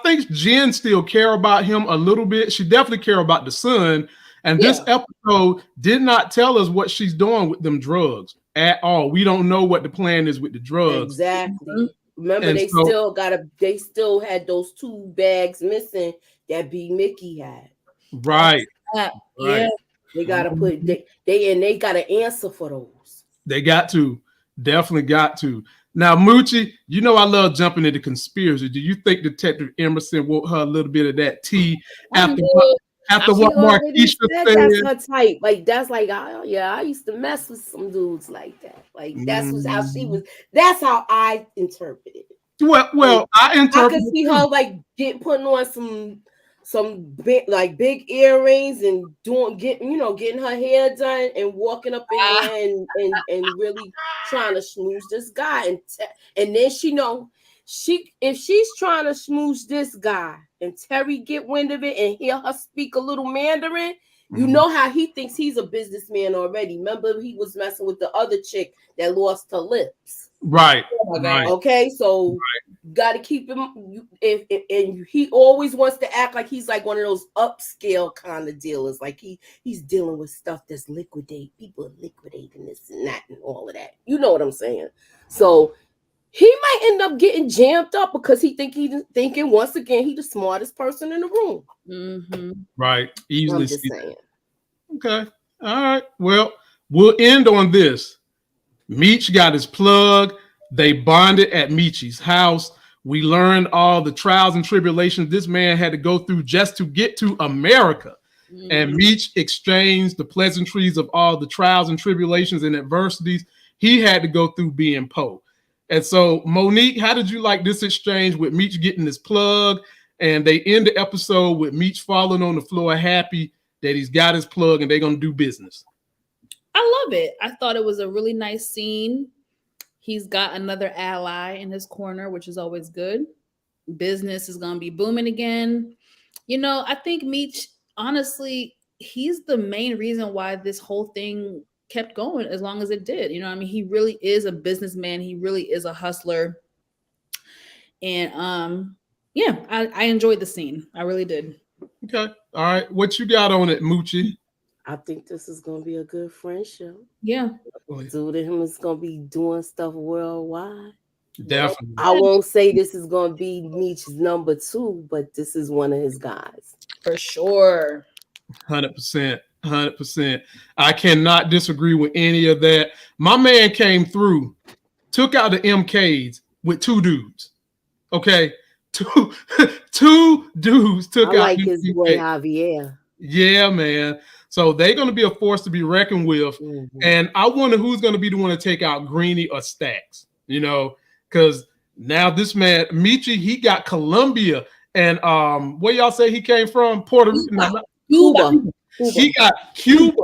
think Jen still care about him a little bit. She definitely care about the son. And this episode did not tell us what she's doing with them drugs at all. We don't know what the plan is with the drugs. Exactly. Remember, they still had those 2 bags missing that B Mickey had. Right. Yeah. They gotta put they got to answer for those. They got to. Definitely got to. Now, Moochie, you know I love jumping into conspiracy. Do you think Detective Emerson want her a little bit of that tea after what Marquisha said? That's her type. Like, that's like, I used to mess with some dudes like that. Like, that's how she was. That's how I interpreted it. Well, like, I could see her like putting on some big earrings and getting her hair done and walking up in there and really trying to schmooze this guy, and then if she's trying to schmooze this guy and Terry get wind of it and hear her speak a little Mandarin, you know how he thinks he's a businessman already. Remember, he was messing with the other chick that lost her lips. Right. Okay, so got to keep him. And he always wants to act like he's like one of those upscale kind of dealers. Like he's dealing with stuff that's people are liquidating this and that and all of that. You know what I'm saying? So he might end up getting jammed up because he's thinking once again he's the smartest person in the room. Right. Easily. I'm just saying. Okay. All right. Well, we'll end on this. Meech got his plug. They bonded at Meech's house. We learned all the trials and tribulations this man had to go through just to get to America. And Meech exchanged the pleasantries of all the trials and tribulations and adversities he had to go through being Poe. And so, Monique, how did you like this exchange with Meech getting his plug? And they end the episode with Meech falling on the floor happy that he's got his plug and they're going to do business. I love it. I thought it was a really nice scene. He's got another ally in his corner, which is always good. Business is going to be booming again. You know, I think Meech, honestly, he's the main reason why this whole thing kept going as long as it did. You know what I mean? He really is a businessman. He really is a hustler. And I enjoyed the scene. I really did. Okay. All right. What you got on it, Moochie? I think this is going to be a good friendship. Yeah. Dude and him is going to be doing stuff worldwide. Definitely. I won't say this is going to be Meech's number 2, but this is one of his guys. For sure. 100%. 100%. I cannot disagree with any of that. My man came through, took out the MKs with 2 dudes. Okay. Two dudes took out. I like his boy Javier. Yeah, man. So they're going to be a force to be reckoned with. And I wonder who's going to be the one to take out Greeny or Stacks, you know, because now this man, Meech, he got Colombia. And where y'all say he came from? Puerto Rico. Cuba. He got Cuba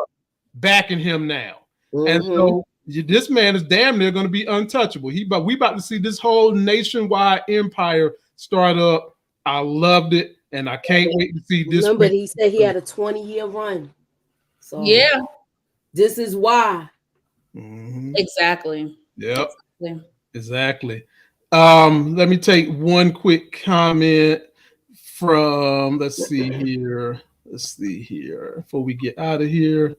backing him now. And so this man is damn near going to be untouchable. We about to see this whole nationwide empire start up. I loved it. And I can't wait to see this. Remember, he said he had a 20-year run. So yeah, this is why. Exactly. Yep. Exactly. Let me take one quick comment from, let's see here before we get out of here.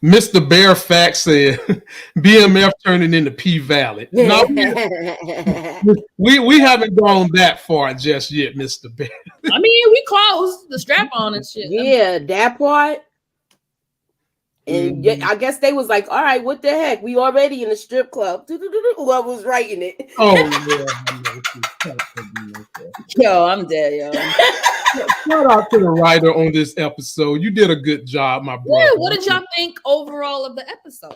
Mr. Bear Fact said BMF turning into P Valley. No, we haven't gone that far just yet, Mr. Bear. I mean, we close the strap on and shit. Yeah, that part. And I guess they was like, all right, what the heck? We already in the strip club. Whoever was writing it. Oh, yeah. Yo, I'm dead, yo. Shout out to the writer on this episode. You did a good job, my brother. Yeah, what did y'all think overall of the episode?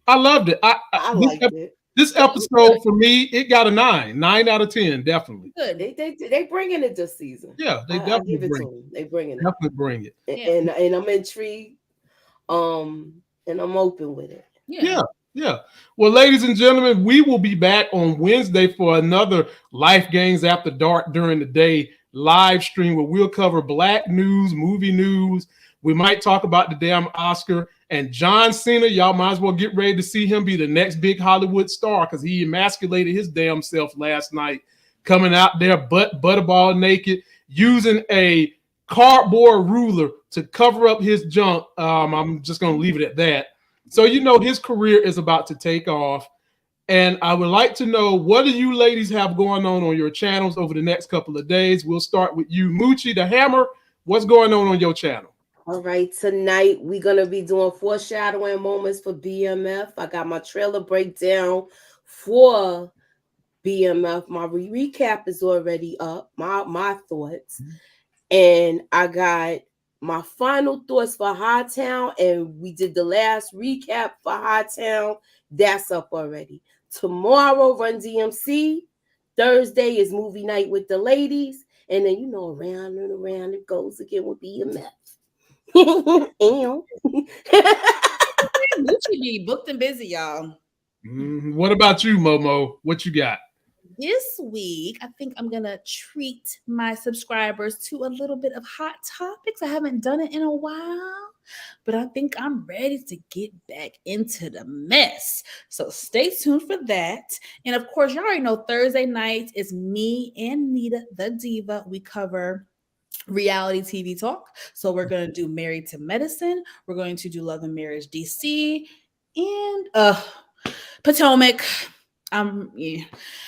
I loved it. I liked it. This episode for me, it got a 9 out of 10, definitely. Good. They bringing it this season. Yeah, they definitely bring it. They bringing it. Definitely bring it. And I'm intrigued. And I'm open with it. Yeah. Well, ladies and gentlemen, we will be back on Wednesday for another Life Gains After Dark during the day live stream where we'll cover Black news, movie news. We might talk about the damn Oscar. And John Cena, y'all might as well get ready to see him be the next big Hollywood star because he emasculated his damn self last night, coming out there butterball naked, using a cardboard ruler to cover up his junk. I'm just going to leave it at that. So, his career is about to take off. And I would like to know, what do you ladies have going on your channels over the next couple of days? We'll start with you, Moochie the Hammer. What's going on your channel? All right, tonight we're going to be doing foreshadowing moments for BMF. I got my trailer breakdown for BMF. My recap is already up, my thoughts. And I got my final thoughts for Hightown, and we did the last recap for Hightown. That's up already. Tomorrow, Run DMC. Thursday is movie night with the ladies. And then, around and around it goes again with BMF. Moochie be booked and busy, y'all. What about you, Momo? What you got? This week, I think I'm going to treat my subscribers to a little bit of hot topics. I haven't done it in a while, but I think I'm ready to get back into the mess. So stay tuned for that. And of course, you already know Thursday night is me and Nita, the Diva. We cover reality TV talk. So we're going to do Married to Medicine. We're going to do Love and Marriage DC and Potomac. I'm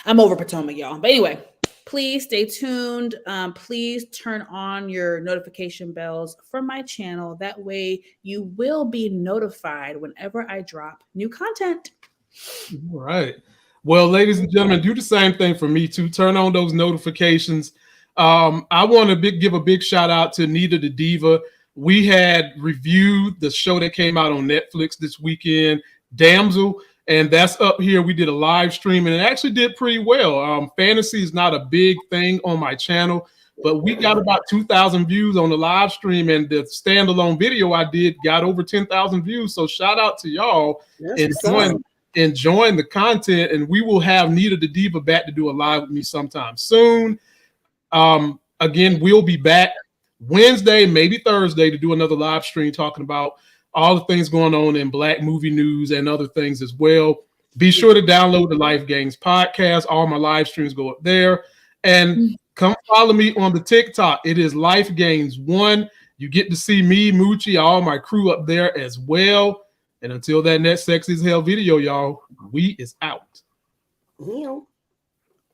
over Potomac, y'all. But anyway, please stay tuned. Please turn on your notification bells for my channel. That way you will be notified whenever I drop new content. All right. Well, ladies and gentlemen, do the same thing for me too. Turn on those notifications. I want to give a big shout out to Nita the Diva. We had reviewed the show that came out on Netflix this weekend, Damsel. And that's up here. We did a live stream and it actually did pretty well. Fantasy is not a big thing on my channel, but we got about 2,000 views on the live stream, and the standalone video I did got over 10,000 views. So shout out to y'all enjoying the content. And we will have Nita the Diva back to do a live with me sometime soon. Again, we'll be back Wednesday, maybe Thursday, to do another live stream talking about all the things going on in Black movie news and other things as well. Be sure to download the Life Gains podcast. All my live streams go up there. And come follow me on the TikTok. It is Life Gains 1. You get to see me, Moochie, all my crew up there as well. And until that next Sexy as Hell video, y'all, we is out. Yeah.